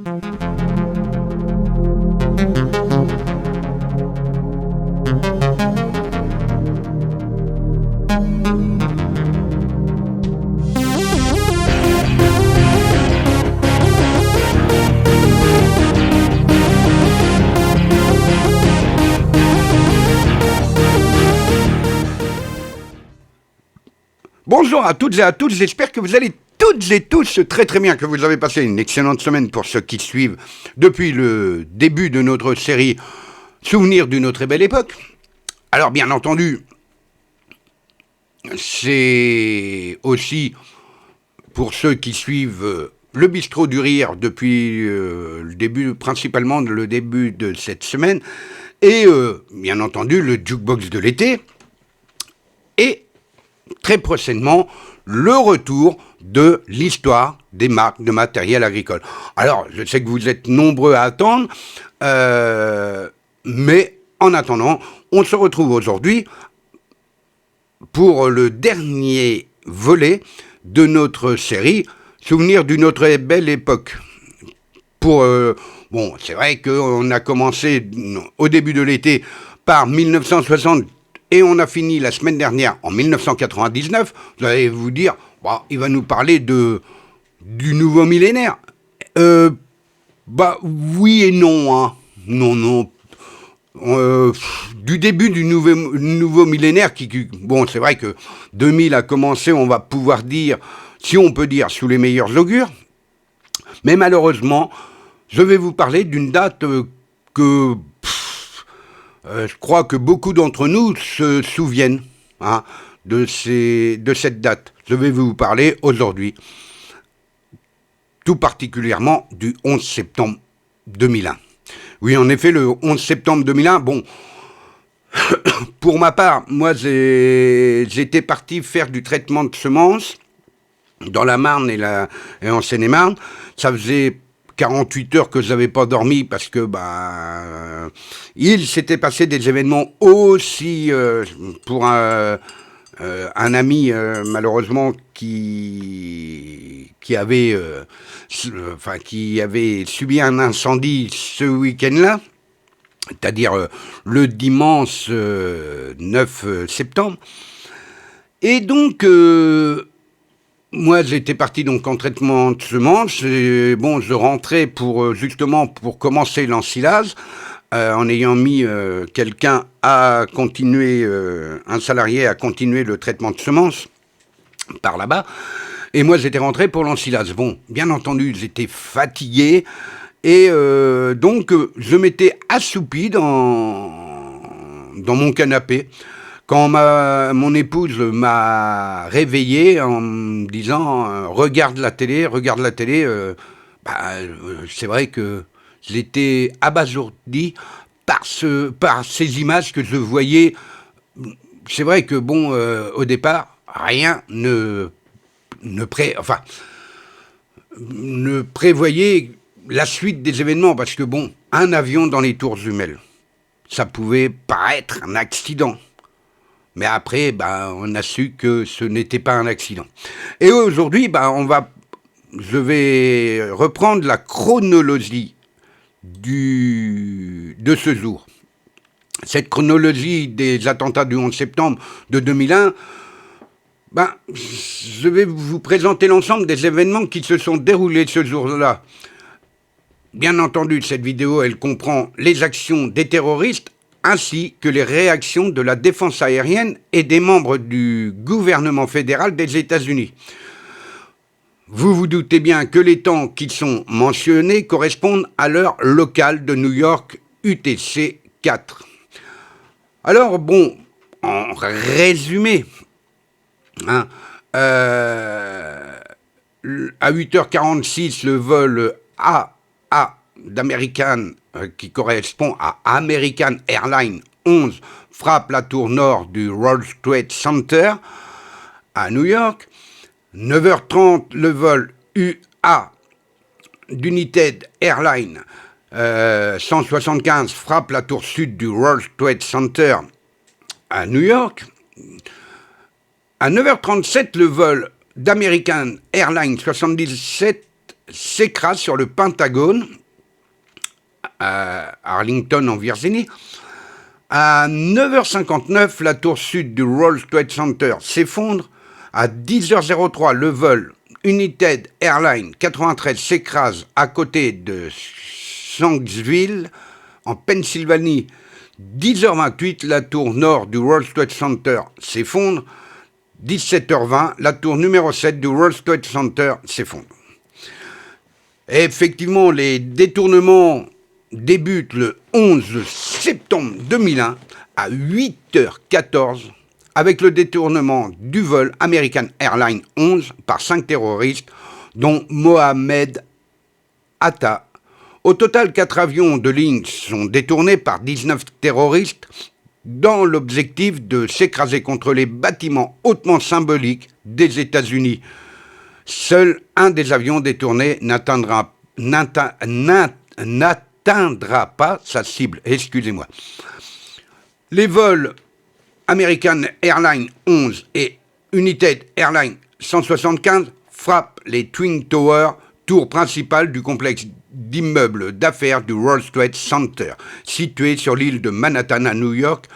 Bonjour à toutes et à tous, j'espère que vous allez toutes et tous très très bien, que vous avez passé une excellente semaine pour ceux qui suivent depuis le début de notre série Souvenirs d'une autre et belle époque. Alors bien entendu, c'est aussi pour ceux qui suivent le Bistrot du Rire depuis le début, principalement le début de cette semaine, et bien entendu le Jukebox de l'été, et très prochainement, le retour de l'histoire des marques de matériel agricole. Alors, je sais que vous êtes nombreux à attendre, mais en attendant, on se retrouve aujourd'hui pour le dernier volet de notre série Souvenirs d'une autre et belle époque. Bon, c'est vrai qu'on a commencé au début de l'été par 1960, et on a fini la semaine dernière en 1999, vous allez vous dire, bah, il va nous parler du nouveau millénaire. Oui et non, hein. Non. Du début du nouveau millénaire, bon, c'est vrai que 2000 a commencé, on va pouvoir dire, si on peut dire, sous les meilleurs augures, mais malheureusement, je vais vous parler d'une date que... je crois que beaucoup d'entre nous se souviennent de cette date. Je vais vous parler aujourd'hui, tout particulièrement du 11 septembre 2001. Oui, en effet, le 11 septembre 2001, bon, pour ma part, moi, j'étais parti faire du traitement de semences dans la Marne et en Seine-et-Marne. Ça faisait 48 heures que je n'avais pas dormi parce que il s'était passé des événements aussi pour un ami malheureusement qui avait subi un incendie ce week-end-là, c'est-à-dire le dimanche 9 septembre. Et donc moi, j'étais parti donc en traitement de semences, et bon, je rentrais justement pour commencer l'ensilage, en ayant mis quelqu'un à continuer, un salarié à continuer le traitement de semences par là-bas, et moi j'étais rentré pour l'ensilage. Bon, bien entendu, j'étais fatigué, et donc je m'étais assoupi dans mon canapé, quand mon épouse m'a réveillé en me disant regarde la télé, c'est vrai que j'étais abasourdi par ces images que je voyais. C'est vrai que bon, au départ, rien ne prévoyait la suite des événements, parce que bon, un avion dans les tours jumelles, ça pouvait paraître un accident. Mais après, on a su que ce n'était pas un accident. Et aujourd'hui, je vais reprendre la chronologie de ce jour. Cette chronologie des attentats du 11 septembre de 2001, je vais vous présenter l'ensemble des événements qui se sont déroulés ce jour-là. Bien entendu, cette vidéo, elle comprend les actions des terroristes, ainsi que les réactions de la défense aérienne et des membres du gouvernement fédéral des États-Unis. Vous vous doutez bien que les temps qui sont mentionnés correspondent à l'heure locale de New York UTC 4. Alors bon, en résumé, à 8h46, le vol AA d'American, qui correspond à American Airlines 11, frappe la tour nord du World Trade Center à New York. 9h30, le vol UA d'United Airlines 175 frappe la tour sud du World Trade Center à New York. À 9h37, le vol d'American Airlines 77 s'écrase sur le Pentagone, à Arlington en Virginie. À 9h59, la tour sud du World Trade Center s'effondre. À 10h03, le vol United Airlines 93 s'écrase à côté de Shanksville, en Pennsylvanie. 10h28, la tour nord du World Trade Center s'effondre. 17h20, la tour numéro 7 du World Trade Center s'effondre. Et effectivement, les détournements débutent le 11 septembre 2001 à 8h14 avec le détournement du vol American Airlines 11 par 5 terroristes, dont Mohamed Atta. Au total, 4 avions de ligne sont détournés par 19 terroristes dans l'objectif de s'écraser contre les bâtiments hautement symboliques des États-Unis. Seul un des avions détournés n'atteindra pas sa cible. Excusez-moi. Les vols American Airlines 11 et United Airlines 175 frappent les Twin Towers, tour principale du complexe d'immeubles d'affaires du World Trade Center, situé sur l'île de Manhattan à New York,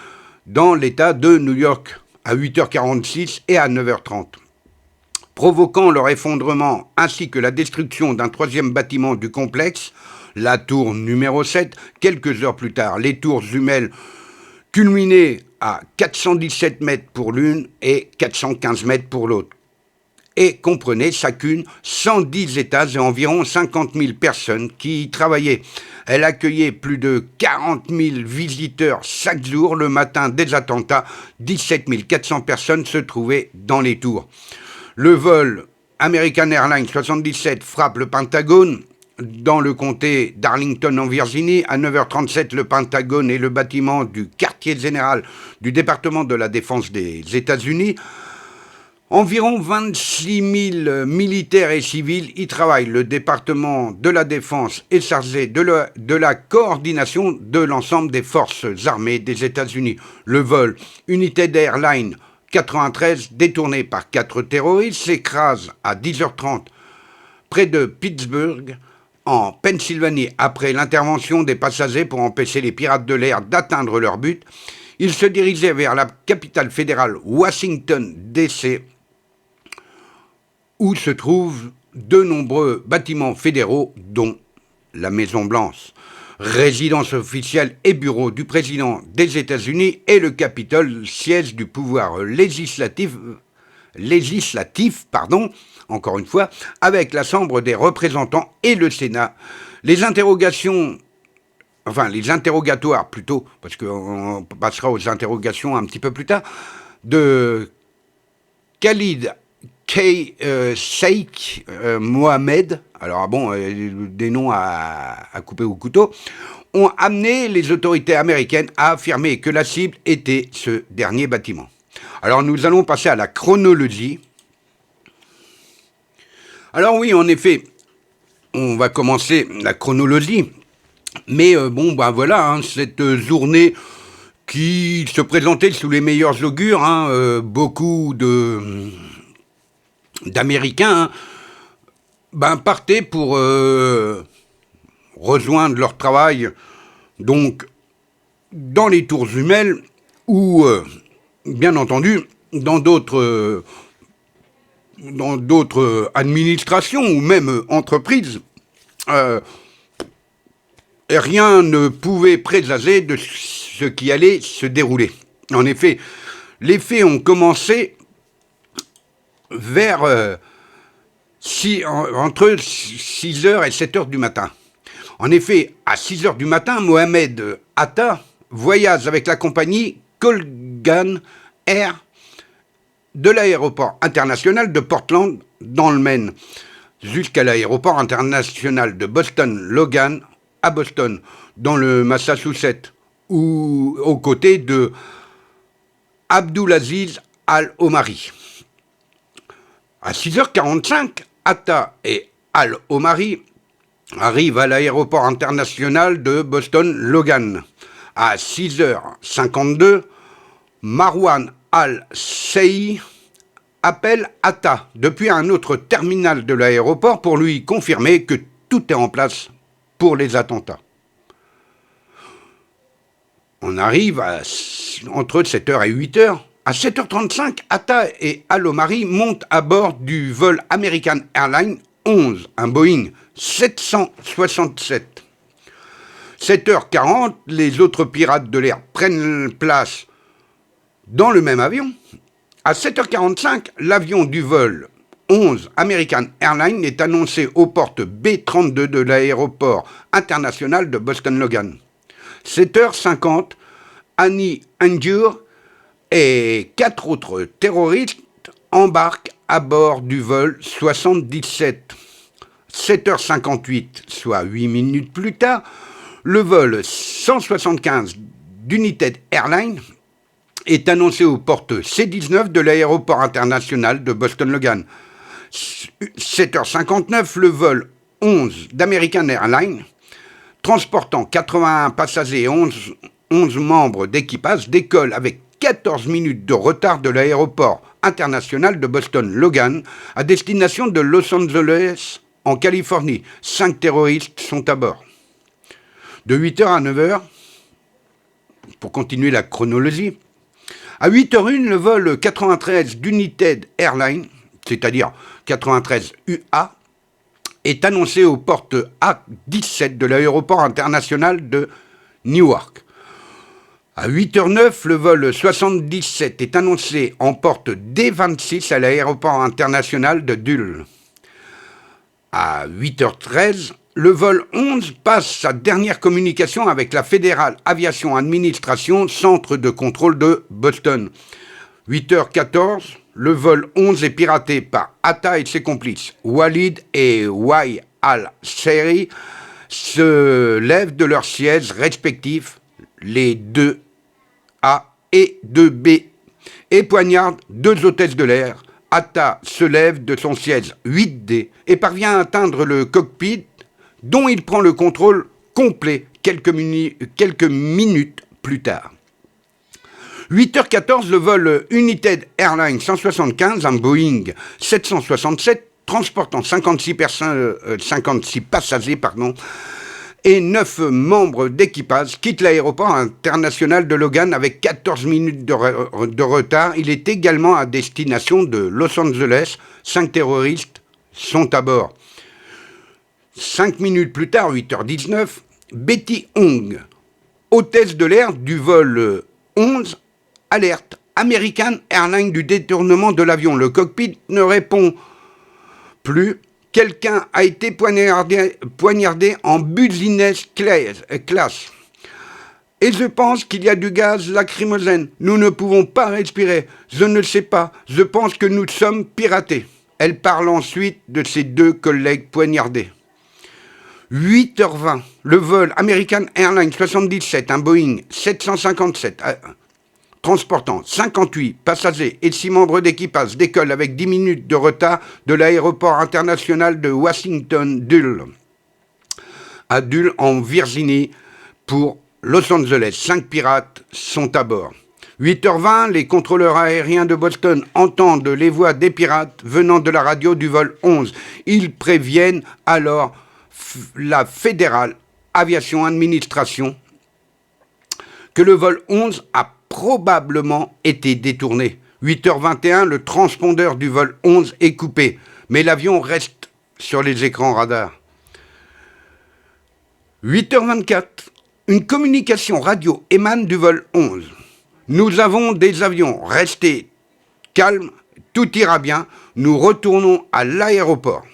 dans l'État de New York, à 8h46 et à 9h30. Provoquant leur effondrement ainsi que la destruction d'un troisième bâtiment du complexe, la tour numéro 7, quelques heures plus tard. Les tours jumelles culminaient à 417 mètres pour l'une et 415 mètres pour l'autre, et comprenaient chacune 110 étages et environ 50 000 personnes qui y travaillaient. Elle accueillait plus de 40 000 visiteurs chaque jour. Le matin des attentats, 17 400 personnes se trouvaient dans les tours. Le vol American Airlines 77 frappe le Pentagone dans le comté d'Arlington en Virginie. À 9h37, le Pentagone est le bâtiment du quartier général du département de la défense des États-Unis. Environ 26 000 militaires et civils y travaillent. Le département de la défense est chargé de la coordination de l'ensemble des forces armées des États-Unis. Le vol United Airlines 93, détourné par 4 terroristes, s'écrase à 10h30 près de Pittsburgh, en Pennsylvanie. Après l'intervention des passagers pour empêcher les pirates de l'air d'atteindre leur but, ils se dirigeaient vers la capitale fédérale Washington, D.C., où se trouvent de nombreux bâtiments fédéraux, dont la Maison-Blanche, résidence officielle et bureau du président des États-Unis, et le Capitole, siège du pouvoir législatif, encore une fois, avec la Chambre des représentants et le Sénat. Les interrogatoires plutôt, parce qu'on passera aux interrogations un petit peu plus tard, de Khalid Sheikh Mohammed, alors bon, des noms à couper au couteau, ont amené les autorités américaines à affirmer que la cible était ce dernier bâtiment. Alors nous allons passer à la chronologie. Alors oui, en effet, on va commencer la chronologie, mais voilà, cette journée qui se présentait sous les meilleurs augures, beaucoup d'Américains partaient pour rejoindre leur travail donc dans les tours jumelles ou bien entendu dans d'autres administrations ou même entreprises. Rien ne pouvait présager de ce qui allait se dérouler. En effet, les faits ont commencé vers entre 6h et 7h du matin. En effet, à 6h du matin, Mohamed Atta voyage avec la compagnie Colgan Air de l'aéroport international de Portland, dans le Maine, jusqu'à l'aéroport international de Boston-Logan, à Boston, dans le Massachusetts, aux côtés de Abdulaziz Al-Omari. À 6h45, Atta et Al-Omari arrivent à l'aéroport international de Boston-Logan. À 6h52, Marwan Al-Sei appelle Atta depuis un autre terminal de l'aéroport pour lui confirmer que tout est en place pour les attentats. On arrive entre 7h et 8h. À 7h35, Atta et Alomari montent à bord du vol American Airlines 11, un Boeing 767. 7h40, les autres pirates de l'air prennent place dans le même avion. À 7h45, l'avion du vol 11 American Airlines est annoncé aux portes B32 de l'aéroport international de Boston-Logan. 7h50, Annie Endure et 4 autres terroristes embarquent à bord du vol 77. 7h58, soit 8 minutes plus tard, le vol 175 d'United Airlines est annoncé aux portes C19 de l'aéroport international de Boston-Logan. 7h59, le vol 11 d'American Airlines, transportant 81 passagers et 11 membres d'équipage, décolle avec 14 minutes de retard de l'aéroport international de Boston-Logan à destination de Los Angeles, en Californie. 5 terroristes sont à bord. De 8h à 9h, pour continuer la chronologie, à 8h01, le vol 93 d'United Airlines, c'est-à-dire 93 UA, est annoncé aux portes A17 de l'aéroport international de Newark. À 8h09, le vol 77 est annoncé en porte D26 à l'aéroport international de Dulles. À 8h13, le vol 11 passe sa dernière communication avec la Federal Aviation Administration, centre de contrôle de Boston. 8h14, le vol 11 est piraté par Atta et ses complices. Walid et Wai al-Seri se lèvent de leurs sièges respectifs, les 2A et 2B, et poignardent 2 hôtesses de l'air. Atta se lève de son siège 8D et parvient à atteindre le cockpit, dont il prend le contrôle complet quelques minutes plus tard. 8h14, le vol United Airlines 175, un Boeing 767, transportant 56 passagers et 9 membres d'équipage, quitte l'aéroport international de Logan avec 14 minutes de retard. Il est également à destination de Los Angeles. 5 terroristes sont à bord. 5 minutes plus tard, 8h19, Betty Hong, hôtesse de l'air du vol 11, alerte American Airlines du détournement de l'avion. Le cockpit ne répond plus. Quelqu'un a été poignardé en business class. Et je pense qu'il y a du gaz lacrymogène. Nous ne pouvons pas respirer. Je ne sais pas. Je pense que nous sommes piratés. Elle parle ensuite de ses 2 collègues poignardés. 8h20, le vol American Airlines 77, un Boeing 757, transportant 58 passagers et 6 membres d'équipage, décolle avec 10 minutes de retard de l'aéroport international de Washington-Dulles à Dulles, en Virginie, pour Los Angeles. 5 pirates sont à bord. 8h20, les contrôleurs aériens de Boston entendent les voix des pirates venant de la radio du vol 11. Ils préviennent alors la Federal Aviation Administration que le vol 11 a probablement été détourné. 8h21, le transpondeur du vol 11 est coupé, mais l'avion reste sur les écrans radars. 8h24, une communication radio émane du vol 11. Nous avons des avions, restez calmes, tout ira bien, nous retournons à l'aéroport.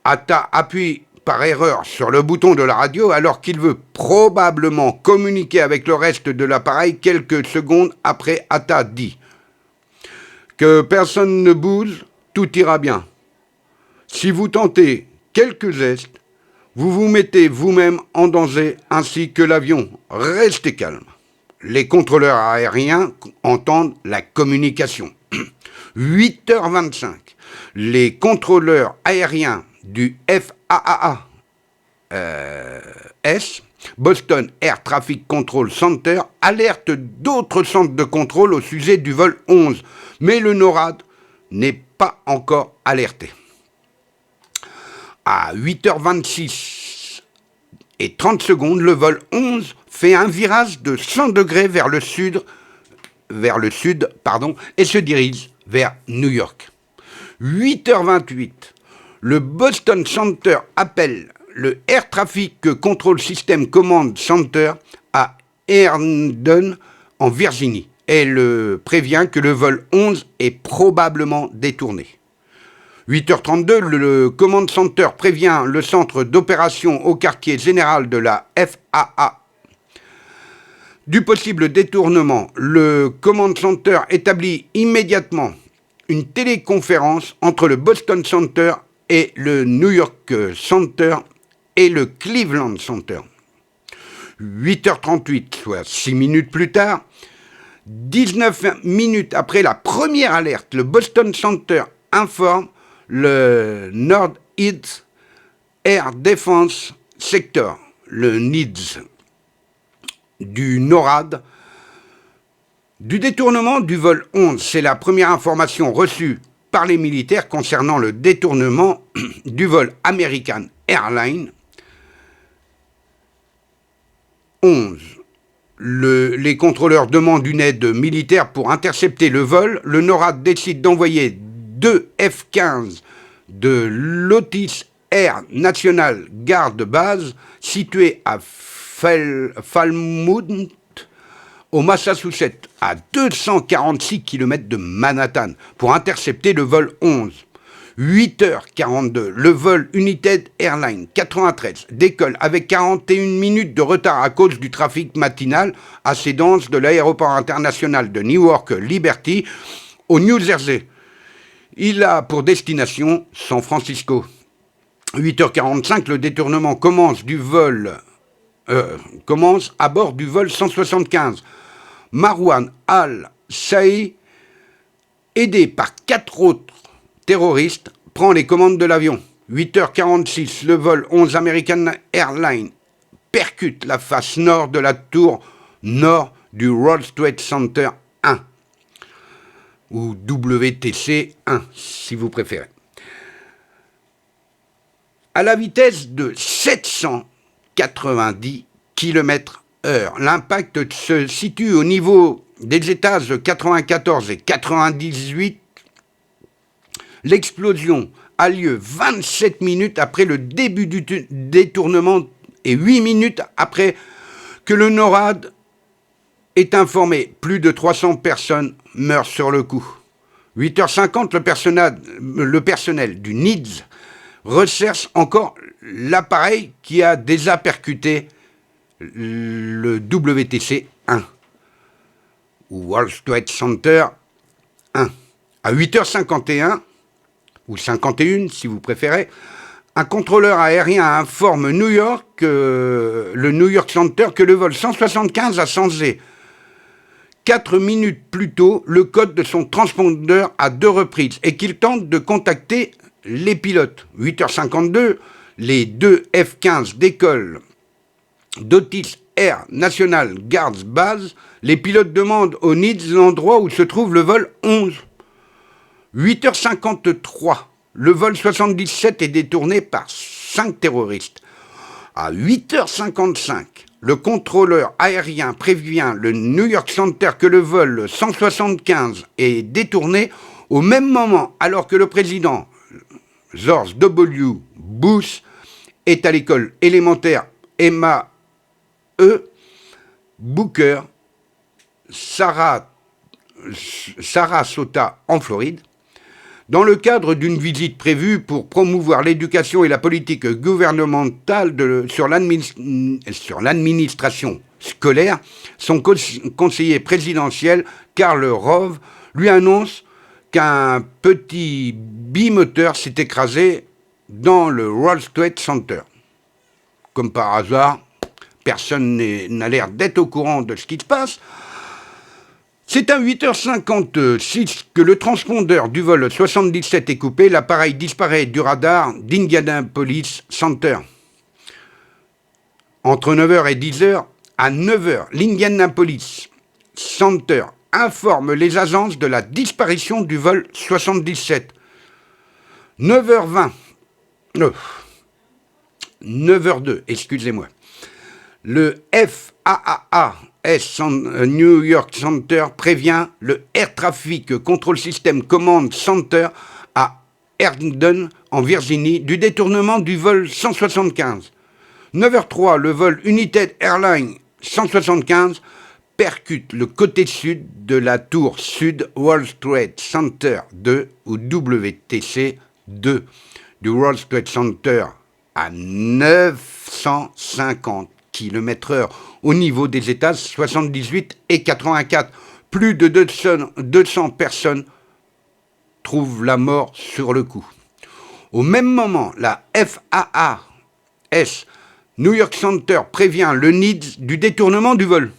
Atta appuie par erreur sur le bouton de la radio alors qu'il veut probablement communiquer avec le reste de l'appareil. Quelques secondes après, Atta dit que personne ne bouge, tout ira bien. Si vous tentez quelques gestes, vous vous mettez vous-même en danger ainsi que l'avion. Restez calme. Les contrôleurs aériens entendent la communication. 8h25, les contrôleurs aériens du FAA Boston Air Traffic Control Center, alertent d'autres centres de contrôle au sujet du vol 11. Mais le NORAD n'est pas encore alerté. À 8h26 et 30 secondes, le vol 11 fait un virage de 100 degrés vers le sud, et se dirige vers New York. 8h28, le Boston Center appelle le Air Traffic Control System Command Center à Herndon, en Virginie, et le prévient que le vol 11 est probablement détourné. 8h32, le Command Center prévient le centre d'opération au quartier général de la FAA du possible détournement. Le Command Center établit immédiatement une téléconférence entre le Boston Center et le New York Center et le Cleveland Center. 8h38, soit 6 minutes plus tard, 19 minutes après la première alerte, le Boston Center informe le Northeast Air Defense Sector, le NIDS, du NORAD, du détournement du vol 11. C'est la première information reçue par les militaires concernant le détournement du vol American Airlines 11. Les contrôleurs demandent une aide militaire pour intercepter le vol. Le NORAD décide d'envoyer 2 F-15 de l'Otis Air National Guard Base, située à Falmouth, au Massachusetts, à 246 km de Manhattan, pour intercepter le vol 11. 8h42, le vol United Airlines 93 décolle avec 41 minutes de retard à cause du trafic matinal assez dense de l'aéroport international de Newark Liberty au New Jersey. Il a pour destination San Francisco. 8h45, le détournement commence à bord du vol 175. Marwan al-Saï, aidé par 4 autres terroristes, prend les commandes de l'avion. 8h46, le vol 11 American Airlines percute la face nord de la tour nord du World Trade Center 1, ou WTC 1, si vous préférez, à la vitesse de 790 km/h. L'impact se situe au niveau des étages 94 et 98. L'explosion a lieu 27 minutes après le début du détournement et 8 minutes après que le NORAD ait informé. Plus de 300 personnes meurent sur le coup. 8h50, le personnel du NIDS recherche encore l'appareil qui a déjà percuté le WTC 1, ou World Trade Center 1. À 8h51, ou 51 si vous préférez, un contrôleur aérien informe le New York Center que le vol 175 a changé 4 minutes plus tôt le code de son transpondeur à 2 reprises et qu'il tente de contacter les pilotes. 8h52, les 2 F-15 décollent d'Otis Air National Guard Base. Les pilotes demandent au NIDS l'endroit où se trouve le vol 11. 8h53, le vol 77 est détourné par 5 terroristes. À 8h55, le contrôleur aérien prévient le New York Center que le vol 175 est détourné au même moment, alors que le président George W. Bush est à l'école élémentaire Emma E. Booker, Sarasota, en Floride, dans le cadre d'une visite prévue pour promouvoir l'éducation et la politique gouvernementale sur l'administration scolaire. Son conseiller présidentiel, Karl Rove, lui annonce qu'un petit bimoteur s'est écrasé dans le World Trade Center. Comme par hasard, personne n'a l'air d'être au courant de ce qui se passe. C'est à 8h56 que le transpondeur du vol 77 est coupé. L'appareil disparaît du radar d'Indianapolis Center. Entre 9h et 10h, à 9h, l'Indianapolis Center informe les agences de la disparition du vol 77. 9h20, 9h02, excusez-moi. Le FAA New York Center prévient le Air Traffic Control System Command Center à Herndon, en Virginie, du détournement du vol 175. 9h03, le vol United Airlines 175 percute le côté sud de la tour sud World Trade Center 2 ou WTC 2 du World Trade Center à 950 km/h au niveau des étages 78 et 84. Plus de 200 personnes trouvent la mort sur le coup. Au même moment, la FAA New York Center prévient le NIDS du détournement du vol.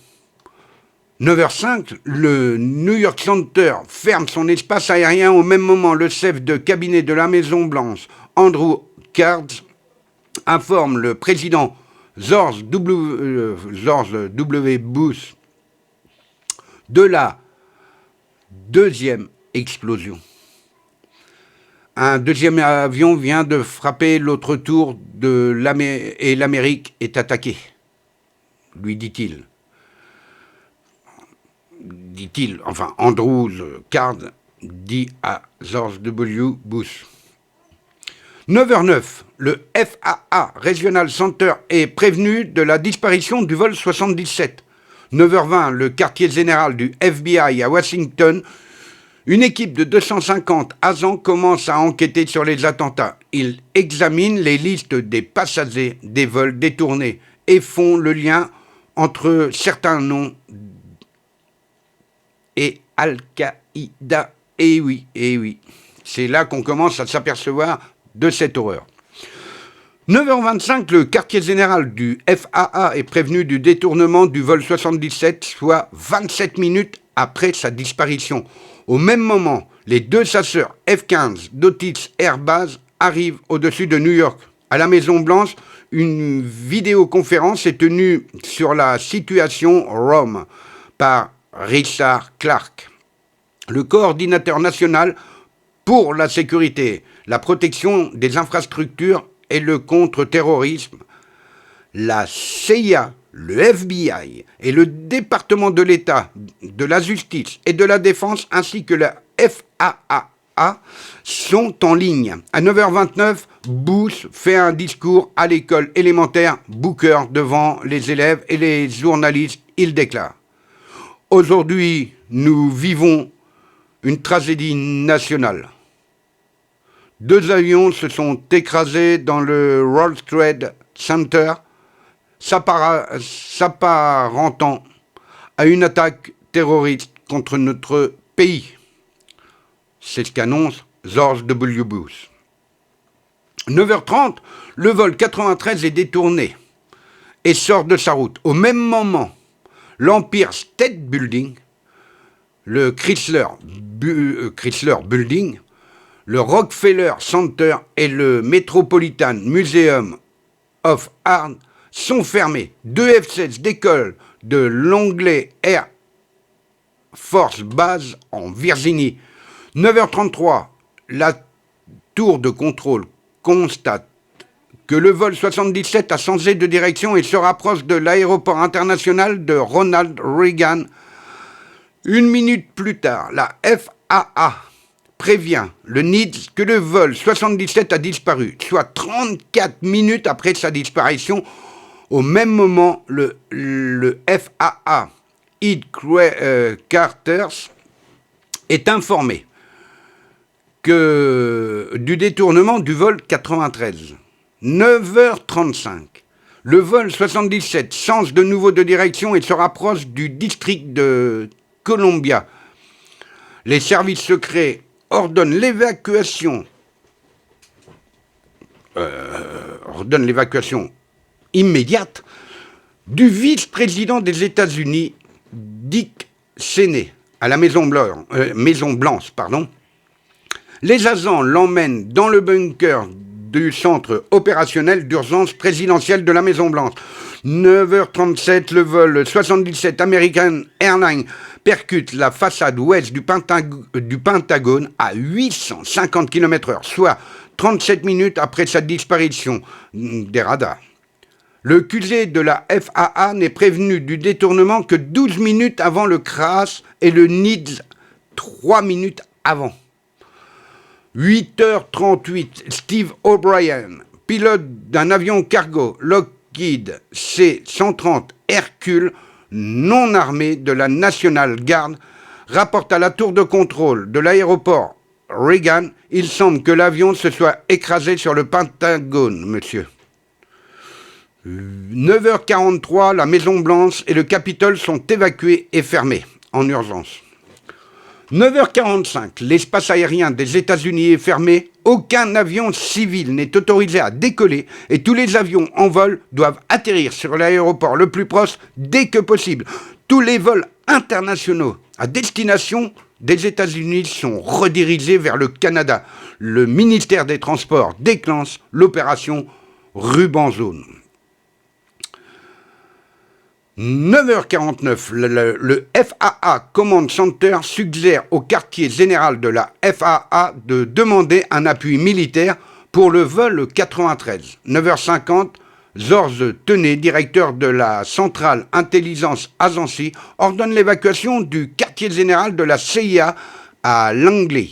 9h05, le New York Center ferme son espace aérien. Au même moment, le chef de cabinet de la Maison-Blanche, Andrew Cards, informe le président George W. Bush de la deuxième explosion. Un deuxième avion vient de frapper l'autre tour et l'Amérique est attaquée, lui dit-il. Enfin, Andrew Card dit à George W. Bush. 9h09, le FAA Regional Center est prévenu de la disparition du vol 77. 9h20, le quartier général du FBI à Washington, une équipe de 250 agents commence à enquêter sur les attentats. Ils examinent les listes des passagers des vols détournés et font le lien entre certains noms et Al-Qaïda. Et oui, c'est là qu'on commence à s'apercevoir de cette horreur. 9h25, le quartier général du FAA est prévenu du détournement du vol 77, soit 27 minutes après sa disparition. Au même moment, les deux chasseurs F-15 d'Otis Air Base arrivent au-dessus de New York. À la Maison-Blanche, une vidéoconférence est tenue sur la situation Rome par Richard Clark, le coordinateur national pour la sécurité, la protection des infrastructures et le contre-terrorisme. La CIA, le FBI et le département de l'État, de la justice et de la défense ainsi que la FAA sont en ligne. À 9h29, Bush fait un discours à l'école élémentaire Booker devant les élèves et les journalistes. Il déclare : « Aujourd'hui, nous vivons une tragédie nationale. 2 avions se sont écrasés dans le World Trade Center, s'apparentant à une attaque terroriste contre notre pays. » C'est ce qu'annonce George W. Bush. 9h30, le vol 93 est détourné et sort de sa route. Au même moment, l'Empire State Building, le Chrysler Building, le Rockefeller Center et le Metropolitan Museum of Art sont fermés. 2 F-16 décollent de Langley Air Force Base en Virginie. 9h33, la tour de contrôle constate que le vol 77 a changé de direction et se rapproche de l'aéroport international de Ronald Reagan. 1 minute plus tard, la FAA prévient le NIDS que le vol 77 a disparu, soit 34 minutes après sa disparition. Au même moment, le FAA Headquarters est informé du détournement du vol 93. 9h35. Le vol 77 change de nouveau de direction et se rapproche du district de Columbia. Les services secrets ordonnent l'évacuation immédiate du vice-président des États-Unis, Dick Cheney, à la Maison-Blanche. Les agents l'emmènent dans le bunker du centre opérationnel d'urgence présidentielle de la Maison-Blanche. 9h37, le vol 77 American Airlines percute la façade ouest du Pentagone à 850 km/h, soit 37 minutes après sa disparition des radars. Le QG de la FAA n'est prévenu du détournement que 12 minutes avant le crash et le NIDS 3 minutes avant. 8h38, Steve O'Brien, pilote d'un avion cargo Lockheed C-130 Hercule non armé de la National Guard, rapporte à la tour de contrôle de l'aéroport Reagan, il semble que l'avion se soit écrasé sur le Pentagone, monsieur. 9h43, la Maison-Blanche et le Capitole sont évacués et fermés en urgence. 9h45, l'espace aérien des États-Unis est fermé, aucun avion civil n'est autorisé à décoller et tous les avions en vol doivent atterrir sur l'aéroport le plus proche dès que possible. Tous les vols internationaux à destination des États-Unis sont redirigés vers le Canada. Le ministère des Transports déclenche l'opération Ruban Jaune. 9h49, le FAA Command Center suggère au quartier général de la FAA de demander un appui militaire pour le vol 93. 9h50, George Tenet, directeur de la Central Intelligence Agency, ordonne l'évacuation du quartier général de la CIA à Langley.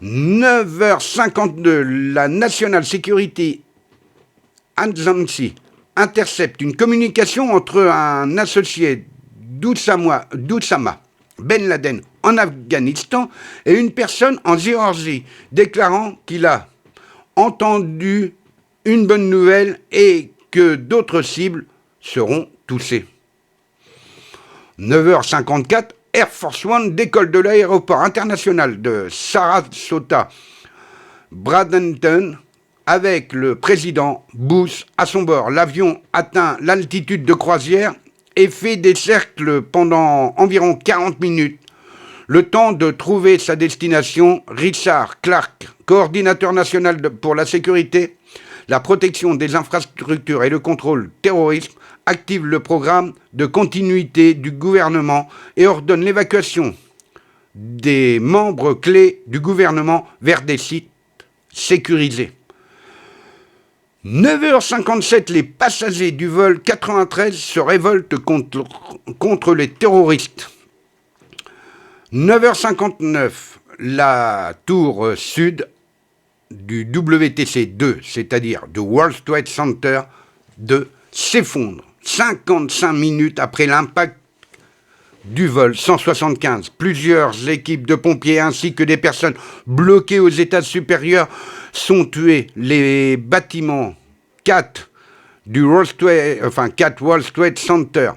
9h52, la National Security Agency intercepte une communication entre un associé d'Oussama Ben Laden en Afghanistan et une personne en Géorgie, déclarant qu'il a entendu une bonne nouvelle et que d'autres cibles seront touchées. 9h54, Air Force One décolle de l'aéroport international de Sarasota Bradenton avec le président Bush à son bord. L'avion atteint l'altitude de croisière et fait des cercles pendant environ 40 minutes. Le temps de trouver sa destination, Richard Clark, coordinateur national pour la sécurité, la protection des infrastructures et le contrôle terrorisme, active le programme de continuité du gouvernement et ordonne l'évacuation des membres clés du gouvernement vers des sites sécurisés. 9h57, les passagers du vol 93 se révoltent contre les terroristes. 9h59, la tour sud du WTC-2, c'est-à-dire du World Trade Center 2, s'effondre 55 minutes après l'impact du vol 175. Plusieurs équipes de pompiers ainsi que des personnes bloquées aux étages supérieurs sont tuées. Les bâtiments 4 du World Trade Center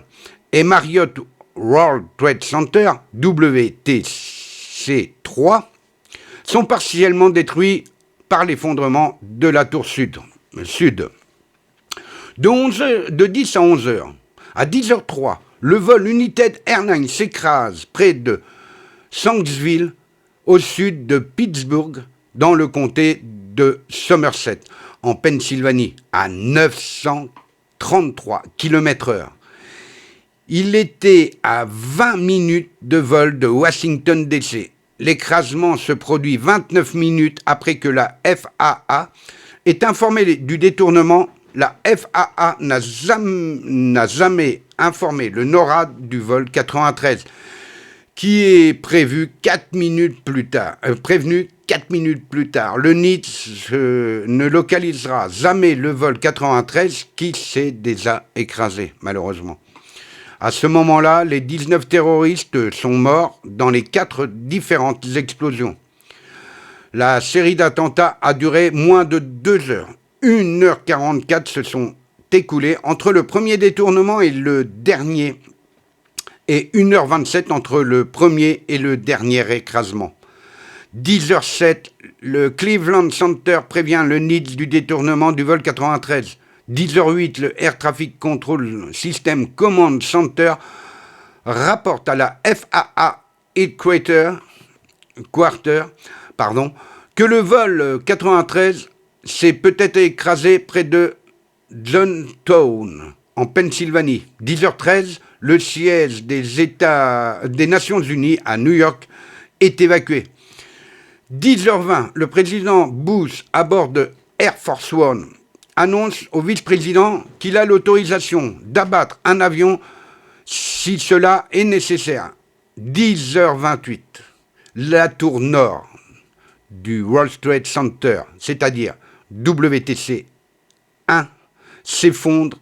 et Marriott World Trade Center, WTC3, sont partiellement détruits par l'effondrement de la tour sud. De 10 à 11 heures. À 10h03, le vol United Airlines s'écrase près de Shanksville, au sud de Pittsburgh, dans le comté de Somerset, en Pennsylvanie, à 933 km/h. Il était à 20 minutes de vol de Washington DC. L'écrasement se produit 29 minutes après que la FAA ait informé du détournement. La FAA n'a jamais informé le NORAD du vol 93, qui est prévenu 4 minutes plus tard. Le NITS ne localisera jamais le vol 93 qui s'est déjà écrasé, malheureusement. À ce moment-là, les 19 terroristes sont morts dans les 4 différentes explosions. La série d'attentats a duré moins de 2 heures. 1h44 se sont écoulées entre le premier détournement et le dernier, et 1h27 entre le premier et le dernier écrasement. 10h07, le Cleveland Center prévient le NITS du détournement du vol 93. 10h08, le Air Traffic Control System Command Center rapporte à la FAA Headquarters que le vol 93 s'est peut-être écrasé près de Johnstown. en Pennsylvanie. 10h13, le siège des Nations Unies à New York est évacué. 10h20, le président Bush, à bord de Air Force One, annonce au vice-président qu'il a l'autorisation d'abattre un avion si cela est nécessaire. 10h28, la tour nord du World Trade Center, c'est-à-dire WTC 1, s'effondre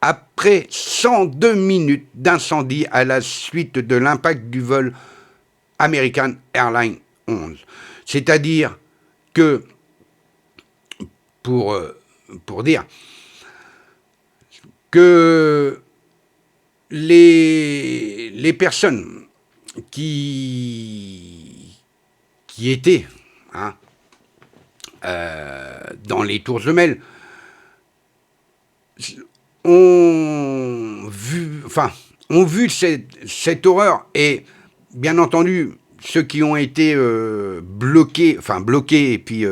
après 102 minutes d'incendie à la suite de l'impact du vol American Airlines 11. C'est-à-dire que, pour dire que les personnes qui étaient dans les tours gemelles ont vu cette horreur, et bien entendu ceux qui ont été bloqués et puis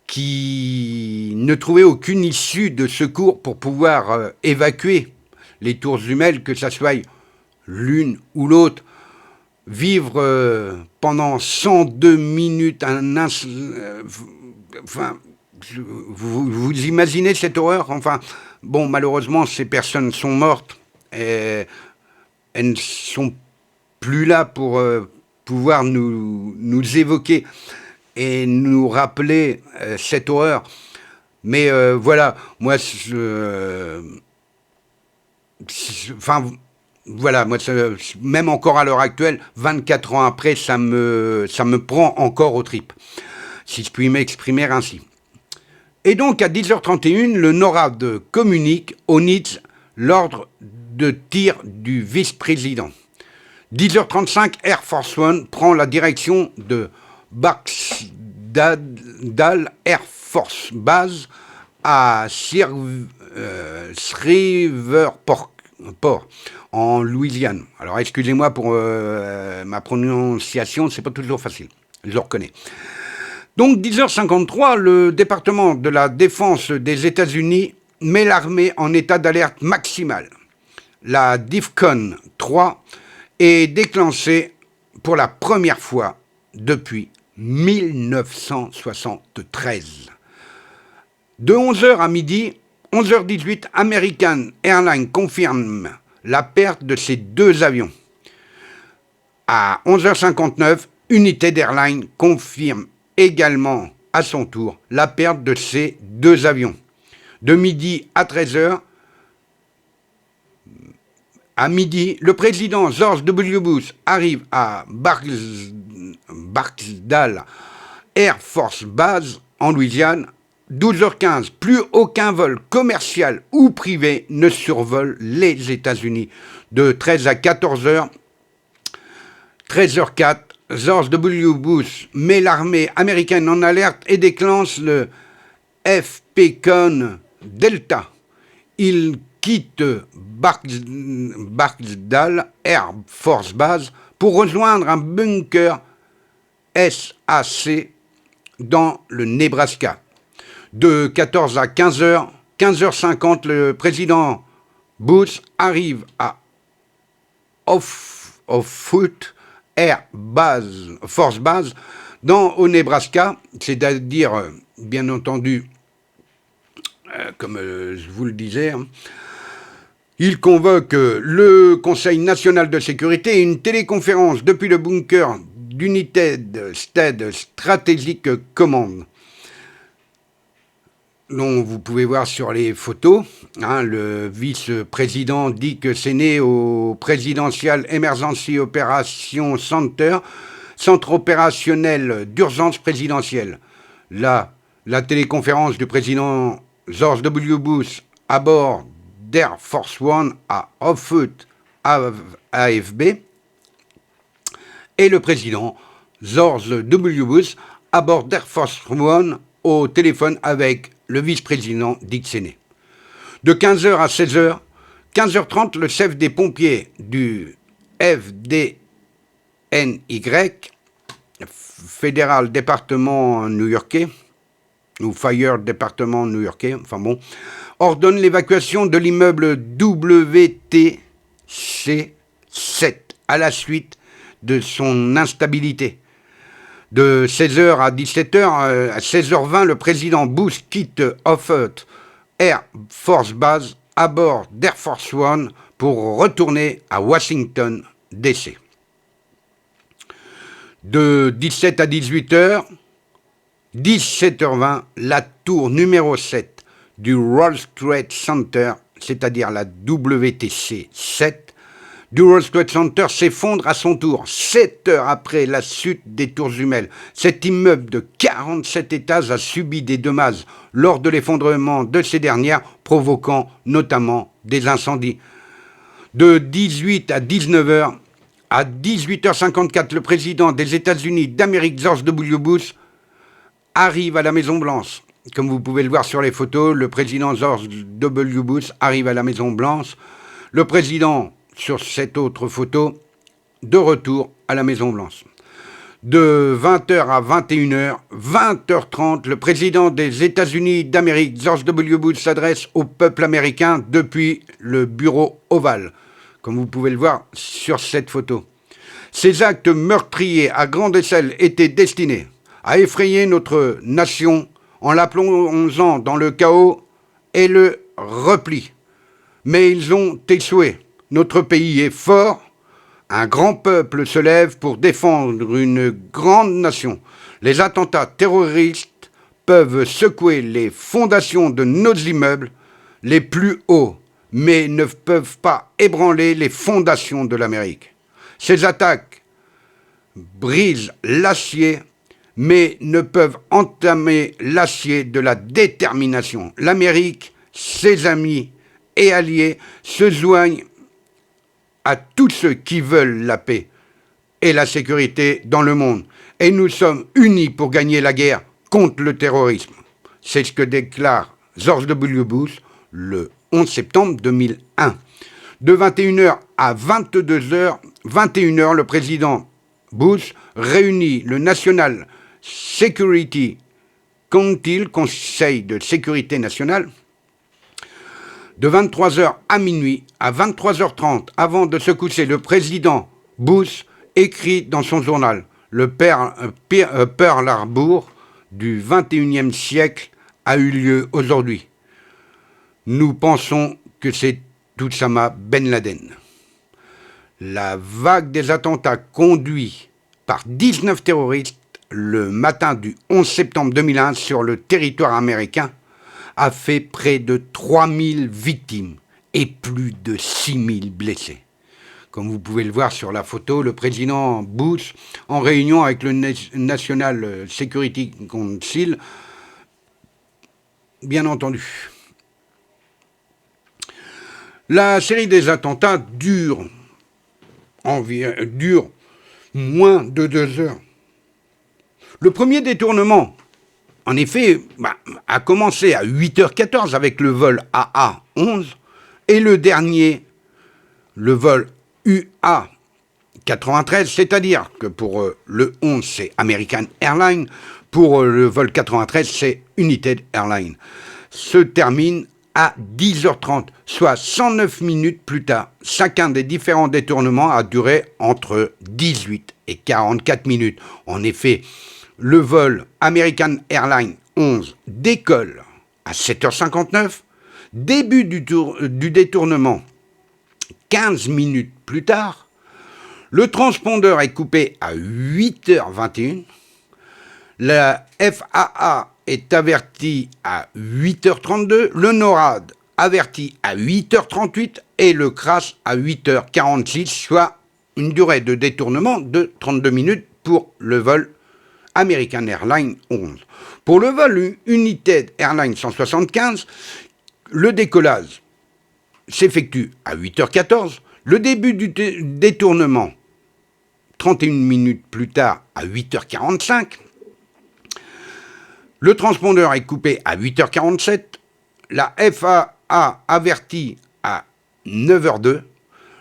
qui ne trouvaient aucune issue de secours pour pouvoir évacuer les tours jumelles, que ça soit l'une ou l'autre, vivre pendant 102 minutes vous imaginez cette horreur? Enfin, bon, malheureusement, ces personnes sont mortes et elles ne sont plus là pour pouvoir nous évoquer et nous rappeler cette horreur. Mais voilà, moi, voilà, moi, même encore à l'heure actuelle, 24 ans après, ça me prend encore aux tripes, si je puis m'exprimer ainsi. Et donc, à 10h31, le NORAD communique au NITS l'ordre de tir du vice-président. 10h35, Air Force One prend la direction de Barksdale Air Force Base à Shreveport, en Louisiane. Alors, excusez-moi pour ma prononciation, c'est pas toujours facile, je le reconnais. Donc, 10h53, le département de la Défense des États-Unis met l'armée en état d'alerte maximale. La DEFCON 3 est déclenchée pour la première fois depuis 1973. De 11h à midi, 11h18, American Airlines confirme la perte de ses 2 avions. À 11h59, United Airlines confirme également à son tour la perte de ses 2 avions. De midi à 13h, à midi, le président George W. Bush arrive à Barksdale Air Force Base en Louisiane. 12h15, plus aucun vol commercial ou privé ne survole les États-Unis. De 13 à 14h, 13h04, George W. Bush met l'armée américaine en alerte et déclenche le FPCON Delta. Il quitte Barksdale Air Force Base pour rejoindre un bunker SAC dans le Nebraska. De 14 à 15h, 15h50, le président Bush arrive à Offutt Air Force Base au Nebraska, c'est-à-dire, bien entendu, comme je vous le disais, il convoque le Conseil national de sécurité et une téléconférence depuis le bunker d'United States Strategic Command, dont vous pouvez voir sur les photos. Le vice-président dit que c'est né au Presidential Emergency Operation Center, centre opérationnel d'urgence présidentielle. Là, la téléconférence du président George W. Bush à bord d'Air Force One à Offutt AFB, et le président George W. Bush à bord d'Air Force One au téléphone avec le vice-président Dick Cheney. De 15h à 16h, 15h30, le chef des pompiers du FDNY, Fédéral Département New-Yorkais, ou Fire Département New-Yorkais, enfin bon, ordonne l'évacuation de l'immeuble WTC7 à la suite de son instabilité. De 16h à 17h, à 16h20, le président Bush quitte Offutt Air Force Base à bord d'Air Force One pour retourner à Washington, D.C. De 17 à 18h, 17h20, la tour numéro 7 du World Trade Center, c'est-à-dire la WTC 7, du World Trade Center s'effondre à son tour, 7 heures après la chute des tours jumelles. Cet immeuble de 47 étages a subi des dommages lors de l'effondrement de ces dernières, provoquant notamment des incendies. De 18 à 19h, à 18h54, le président des États-Unis d'Amérique, George W. Bush, arrive à la Maison-Blanche. Comme vous pouvez le voir sur les photos, le président George W. Bush arrive à la Maison-Blanche. Le président, sur cette autre photo, de retour à la Maison-Blanche. De 20h à 21h, 20h30, le président des États-Unis d'Amérique, George W. Bush, s'adresse au peuple américain depuis le bureau ovale, comme vous pouvez le voir sur cette photo. Ces actes meurtriers à grande échelle étaient destinés à effrayer notre nation en la plongeant dans le chaos et le repli. Mais ils ont échoué. Notre pays est fort. Un grand peuple se lève pour défendre une grande nation. Les attentats terroristes peuvent secouer les fondations de nos immeubles les plus hauts, mais ne peuvent pas ébranler les fondations de l'Amérique. Ces attaques brisent l'acier, mais ne peuvent entamer l'acier de la détermination. L'Amérique, ses amis et alliés se joignent à tous ceux qui veulent la paix et la sécurité dans le monde. Et nous sommes unis pour gagner la guerre contre le terrorisme. C'est ce que déclare George W. Bush le 11 septembre 2001. De 21h à 22h, 21h, le président Bush réunit le National Security Council, Conseil de sécurité nationale. De 23h à minuit, à 23h30, avant de se coucher, le président Bush écrit dans son journal « Le Pearl Harbor du XXIe siècle a eu lieu aujourd'hui. Nous pensons que c'est Oussama Ben Laden. » La vague des attentats conduits par 19 terroristes le matin du 11 septembre 2001 sur le territoire américain a fait près de 3000 victimes et plus de 6000 blessés. Comme vous pouvez le voir sur la photo, le président Bush, en réunion avec le National Security Council, bien entendu. La série des attentats dure moins de 2 heures. Le premier détournement, en effet, a commencé à 8h14 avec le vol AA-11 et le dernier, le vol UA-93, c'est-à-dire que pour le 11, c'est American Airlines, pour le vol 93, c'est United Airlines, se termine à 10h30, soit 109 minutes plus tard. Chacun des différents détournements a duré entre 18 et 44 minutes. En effet, le vol American Airlines 11 décolle à 7h59, début du détournement 15 minutes plus tard, le transpondeur est coupé à 8h21, la FAA est avertie à 8h32, le NORAD averti à 8h38 et le crash à 8h46, soit une durée de détournement de 32 minutes pour le vol American Airlines 11. Pour le vol United Airlines 175, le décollage s'effectue à 8h14, le début du détournement 31 minutes plus tard à 8h45, le transpondeur est coupé à 8h47, la FAA avertit à 9h02,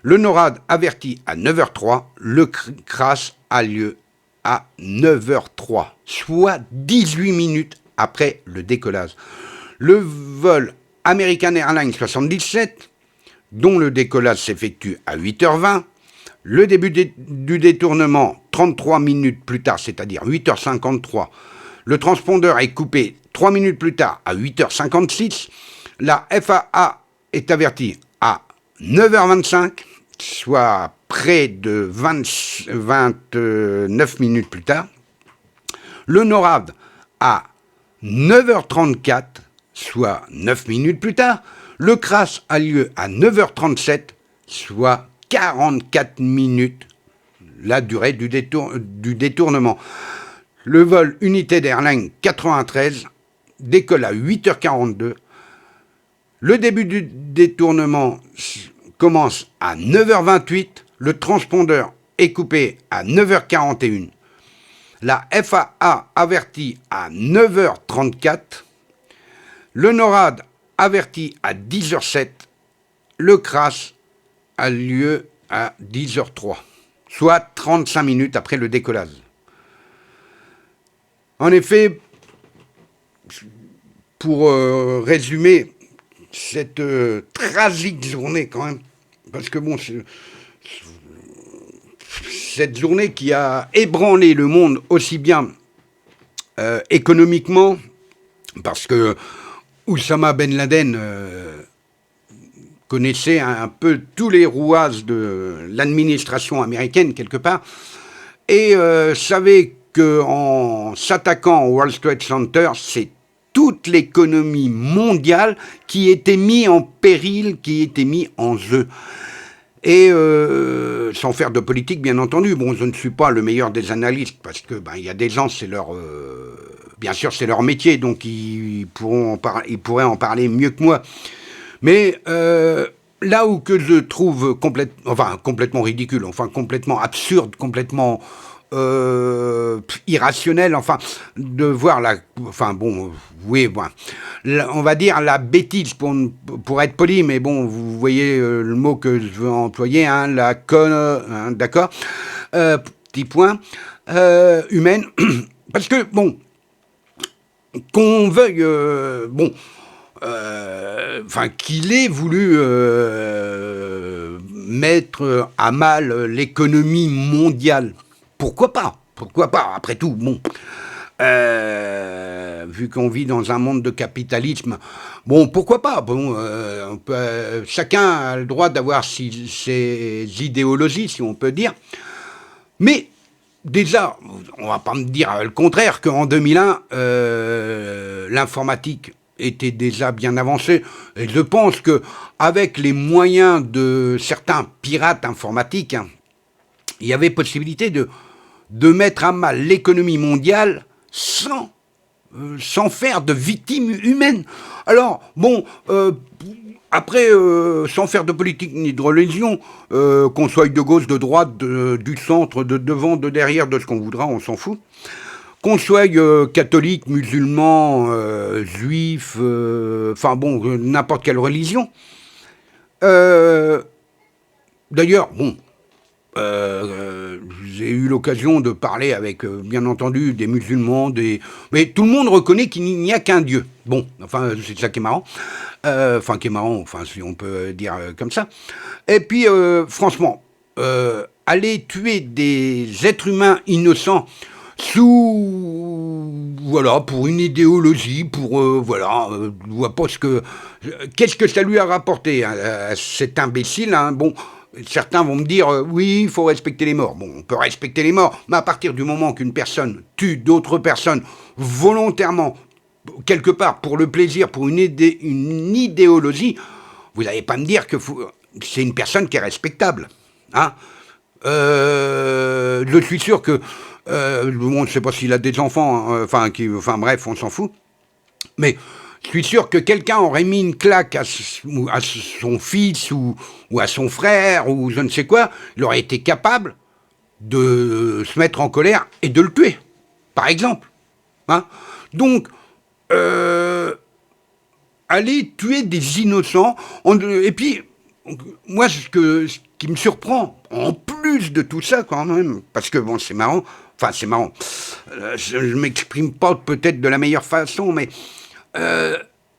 le NORAD avertit à 9h03, le crash a lieu à 9h03, soit 18 minutes après le décollage. Le vol American Airlines 77, dont le décollage s'effectue à 8h20. Le début du détournement, 33 minutes plus tard, c'est-à-dire 8h53. Le transpondeur est coupé 3 minutes plus tard, à 8h56. La FAA est avertie à 9h25, soit près de 29 minutes plus tard. Le NORAD à 9h34, soit 9 minutes plus tard. Le crash a lieu à 9h37, soit 44 minutes, la durée du détournement. Le vol United Airlines 93 décolle à 8h42. Le début du détournement commence à 9h28. Le transpondeur est coupé à 9h41. La FAA avertit à 9h34. Le NORAD avertit à 10h07. Le crash a lieu à 10h03, soit 35 minutes après le décollage. En effet, pour résumer cette tragique journée quand même, parce que bon, cette journée qui a ébranlé le monde aussi bien économiquement, parce que Oussama Ben Laden connaissait un peu tous les rouages de l'administration américaine quelque part, et savait qu'en s'attaquant au World Trade Center, c'est toute l'économie mondiale qui était mise en péril, qui était mise en jeu. Et sans faire de politique, bien entendu. Bon, je ne suis pas le meilleur des analystes, parce que y a des gens, c'est leur... bien sûr, c'est leur métier, donc ils pourraient en parler mieux que moi. Mais là où que je trouve complètement ridicule, complètement absurde, complètement irrationnel, de voir on va dire la bêtise pour être poli, mais bon, vous voyez le mot que je veux employer, d'accord, petit point, humaine, parce que bon, qu'on veuille, qu'il ait voulu mettre à mal l'économie mondiale. Pourquoi pas ? Après tout, bon, vu qu'on vit dans un monde de capitalisme, bon, pourquoi pas ? Bon, chacun a le droit d'avoir ses idéologies, si on peut dire. Mais déjà, on va pas me dire le contraire, qu'en 2001, l'informatique était déjà bien avancée. Et je pense qu'avec les moyens de certains pirates informatiques, il y avait possibilité de mettre à mal l'économie mondiale sans faire de victimes humaines. Alors, bon, après, sans faire de politique ni de religion, qu'on soit de gauche, de droite, du centre, de devant, de derrière, de ce qu'on voudra, on s'en fout. Qu'on soit catholique, musulman, juif, n'importe quelle religion. D'ailleurs, bon, j'ai eu l'occasion de parler avec, bien entendu, des musulmans, mais tout le monde reconnaît qu'il n'y a qu'un Dieu. Bon, c'est ça qui est marrant. Si on peut dire comme ça. Et puis, franchement, aller tuer des êtres humains innocents pour une idéologie, qu'est-ce que ça lui a rapporté, cet imbécile, hein, bon. Certains vont me dire, oui, il faut respecter les morts. Bon, on peut respecter les morts, mais à partir du moment qu'une personne tue d'autres personnes volontairement, quelque part, pour le plaisir, pour une idéologie, vous n'allez pas me dire que c'est une personne qui est respectable. Hein, je suis sûr que, je ne sais pas s'il a des enfants, bref, on s'en fout, mais... Je suis sûr que quelqu'un aurait mis une claque à son fils ou à son frère ou je ne sais quoi, il aurait été capable de se mettre en colère et de le tuer, par exemple. Hein, donc, aller tuer des innocents, et puis, moi, ce qui me surprend, en plus de tout ça quand même, parce que bon, c'est marrant, je ne m'exprime pas peut-être de la meilleure façon, mais...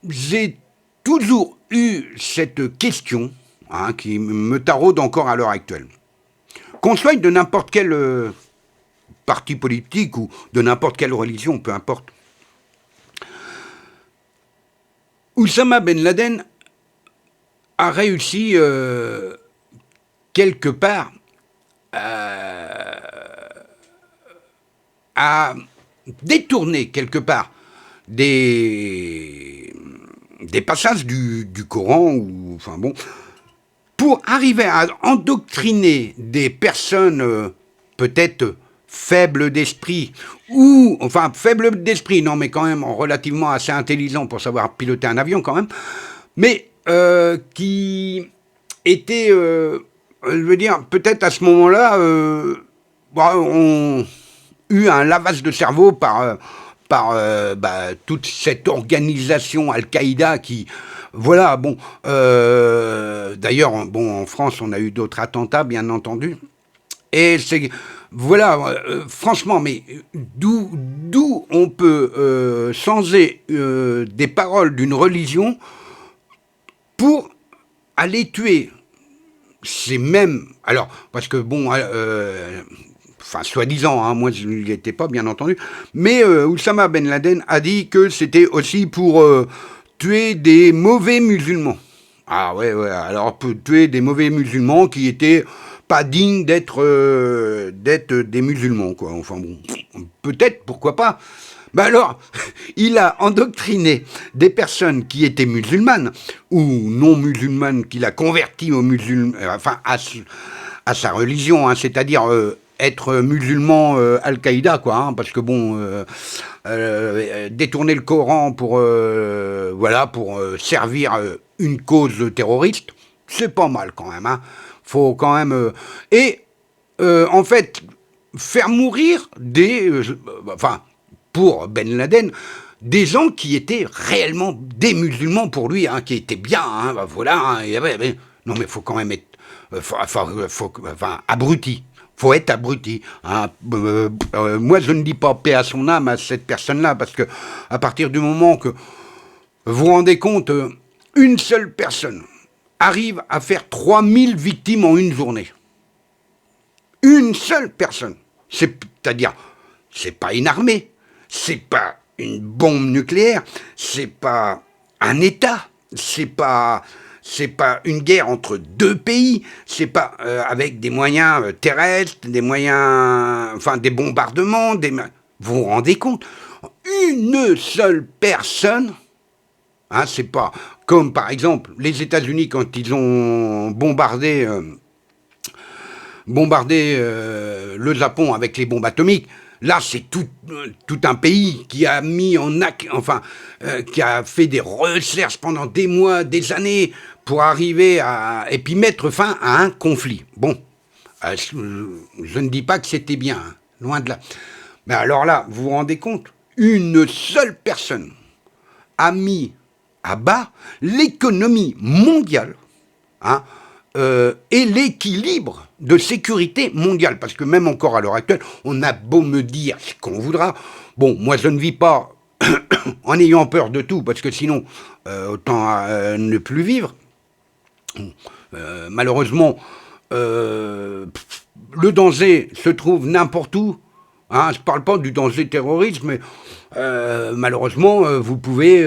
j'ai toujours eu cette question qui me taraude encore à l'heure actuelle. Qu'on soit de n'importe quel parti politique ou de n'importe quelle religion, peu importe. Oussama Ben Laden a réussi quelque part à détourner quelque part des passages du Coran, ou enfin bon, pour arriver à endoctriner des personnes peut-être faibles d'esprit, ou, enfin, faibles d'esprit, non, mais quand même relativement assez intelligents pour savoir piloter un avion quand même, mais qui étaient, je veux dire, peut-être à ce moment-là, ont eu un lavage de cerveau par toute cette organisation Al-Qaïda qui, voilà, bon, d'ailleurs, bon, en France, on a eu d'autres attentats, bien entendu, et c'est, voilà, franchement, mais d'où on peut changer des paroles d'une religion pour aller tuer ces mêmes, alors, parce que bon, enfin, soi-disant, moi je n'y étais pas, bien entendu, mais Oussama Ben Laden a dit que c'était aussi pour tuer des mauvais musulmans. Ah ouais, alors pour tuer des mauvais musulmans qui étaient pas dignes d'être des musulmans, quoi. Enfin bon, peut-être, pourquoi pas. Ben alors, il a endoctriné des personnes qui étaient musulmanes ou non musulmanes, qu'il a converties aux enfin à sa religion, c'est-à-dire être musulman Al-Qaïda, quoi, parce que bon, détourner le Coran pour voilà, pour servir une cause terroriste, c'est pas mal quand même, faut quand même et en fait faire mourir des enfin, pour Ben Laden, des gens qui étaient réellement des musulmans pour lui, qui étaient bien, voilà, non mais faut quand même être, enfin, abruti. Faut être abruti. Moi, je ne dis pas paix à son âme à cette personne-là, parce que à partir du moment que vous vous rendez compte, une seule personne arrive à faire 3000 victimes en une journée. Une seule personne. C'est-à-dire, c'est pas une armée, c'est pas une bombe nucléaire, c'est pas un État, c'est pas une guerre entre deux pays, c'est pas avec des moyens terrestres, des moyens, enfin des bombardements, vous vous rendez compte? Une seule personne, c'est pas comme par exemple les États-Unis quand ils ont bombardé le Japon avec les bombes atomiques. Là, c'est tout un pays qui a mis qui a fait des recherches pendant des mois, des années, pour arriver et puis mettre fin à un conflit. Bon, je ne dis pas que c'était bien, loin de là. Mais alors là, vous vous rendez compte, une seule personne a mis à bas l'économie mondiale, et l'équilibre de sécurité mondiale. Parce que même encore à l'heure actuelle, on a beau me dire ce qu'on voudra. Bon, moi je ne vis pas en ayant peur de tout, parce que sinon, autant ne plus vivre. Malheureusement, le danger se trouve n'importe où. Je ne parle pas du danger terroriste, mais malheureusement, vous pouvez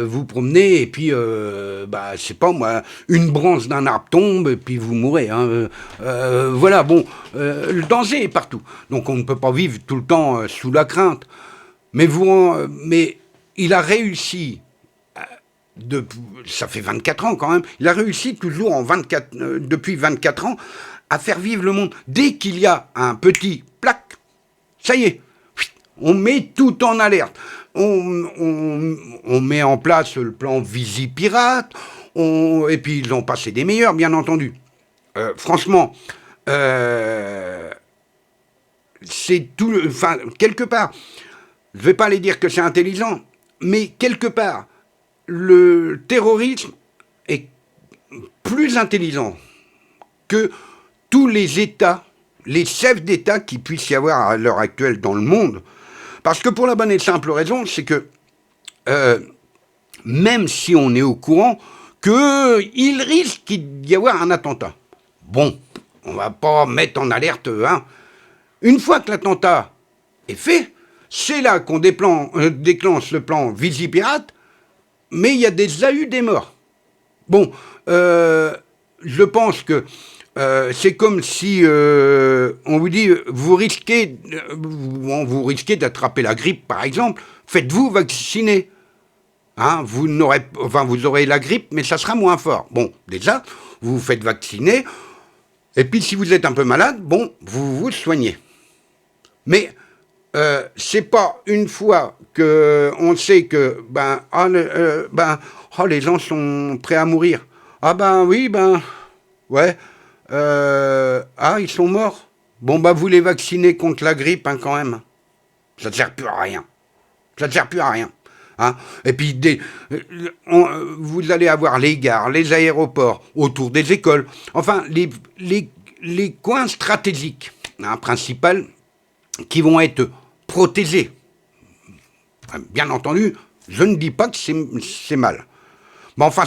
vous promener et puis, je sais pas moi, une branche d'un arbre tombe et puis vous mourrez. Voilà, bon, le danger est partout. Donc on ne peut pas vivre tout le temps sous la crainte. Mais il a réussi, ça fait 24 ans quand même, il a réussi toujours depuis 24 ans à faire vivre le monde. Dès qu'il y a un petit plaque, ça y est, on met tout en alerte. On met en place le plan Visipirate, et puis ils ont passé des meilleurs, bien entendu. Franchement, c'est tout. Enfin, quelque part, je ne vais pas aller dire que c'est intelligent, mais quelque part, le terrorisme est plus intelligent que tous les États, les chefs d'État qui puissent y avoir à l'heure actuelle dans le monde. Parce que pour la bonne et simple raison, c'est que même si on est au courant qu'il risque d'y avoir un attentat. Bon, on va pas mettre en alerte, hein. Une fois que l'attentat est fait, c'est là qu'on déclenche le plan Vigipirate, mais il y a déjà eu des morts. Bon, je pense que c'est comme si on vous dit vous risquez d'attraper la grippe, par exemple, faites-vous vacciner. Hein, vous aurez la grippe, mais ça sera moins fort. Bon, déjà, vous vous faites vacciner, et puis si vous êtes un peu malade, bon, vous vous soignez. Mais c'est pas une fois que on sait que les gens sont prêts à mourir. Ah ben oui, ouais. Ils sont morts. Bon vous les vaccinez contre la grippe, hein, quand même. Ça ne sert plus à rien. Ça ne sert plus à rien. Hein. Et puis vous allez avoir les gares, les aéroports, autour des écoles. Enfin, les coins stratégiques, hein, principaux, qui vont être protégés. Bien entendu, je ne dis pas que c'est mal. Mais enfin,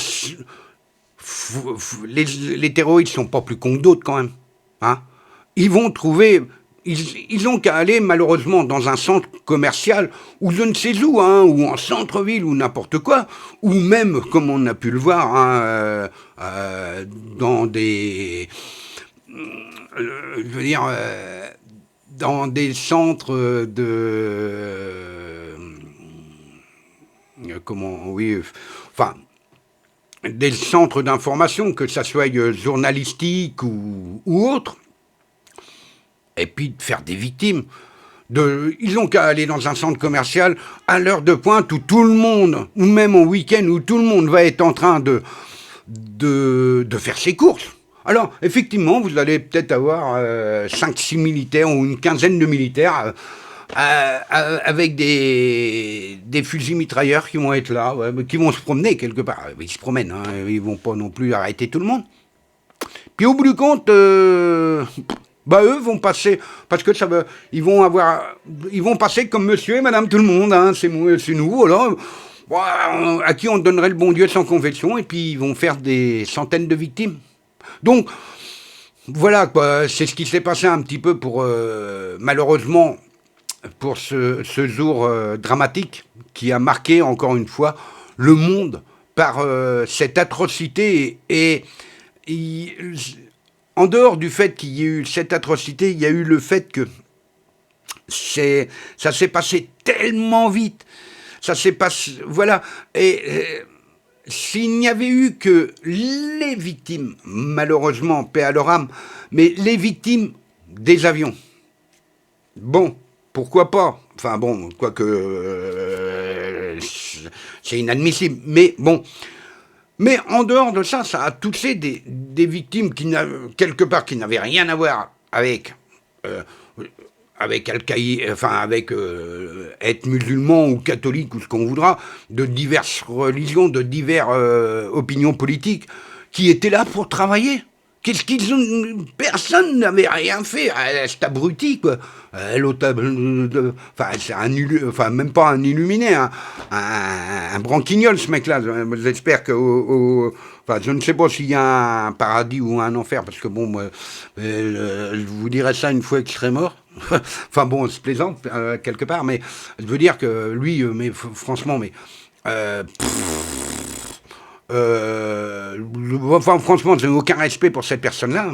les terroristes ne sont pas plus cons que d'autres, quand même. Hein. Ils vont trouver... Ils n'ont qu'à aller, malheureusement, dans un centre commercial, ou je ne sais où, hein, ou en centre-ville, ou n'importe quoi, ou même, comme on a pu le voir, hein, dans des... je veux dire... dans des centres des centres d'information, que ça soit journalistique ou autre, et puis de faire des victimes. Ils n'ont qu'à aller dans un centre commercial à l'heure de pointe où tout le monde, ou même au week-end où tout le monde va être en train de faire ses courses. Alors, effectivement, vous allez peut-être avoir 5-6 militaires ou une quinzaine de militaires avec des fusils mitrailleurs qui vont être là, qui vont se promener quelque part. Ils se promènent, hein, ils vont pas non plus arrêter tout le monde. Puis au bout du compte, eux vont passer, parce que ils vont passer comme monsieur et madame tout le monde, hein, c'est nous, voilà. À qui on donnerait le bon Dieu sans confession, et puis ils vont faire des centaines de victimes. Donc, voilà, quoi, c'est ce qui s'est passé un petit peu malheureusement, pour ce jour dramatique qui a marqué, encore une fois, le monde par cette atrocité. En dehors du fait qu'il y ait eu cette atrocité, il y a eu le fait que ça s'est passé tellement vite. Ça s'est passé... Voilà. S'il n'y avait eu que les victimes, malheureusement, paix à leur âme, mais les victimes des avions, bon, pourquoi pas? Enfin bon, quoique c'est inadmissible, mais bon. Mais en dehors de ça, ça a touché des victimes quelque part qui n'avaient rien à voir avec Al-Qaïda, avec être musulman ou catholique ou ce qu'on voudra, de diverses religions, de diverses opinions politiques, qui étaient là pour travailler. Qu'est-ce qu'ils ont... Personne n'avait rien fait. Cet abruti, quoi. L'autre... même pas un illuminé, un branquignol, ce mec-là. J'espère que... je ne sais pas s'il y a un paradis ou un enfer, parce que bon, je vous dirai ça une fois qu'il serait mort. Enfin bon, c'est plaisant, quelque part, mais je veux dire que lui, franchement, franchement, j'ai aucun respect pour cette personne-là.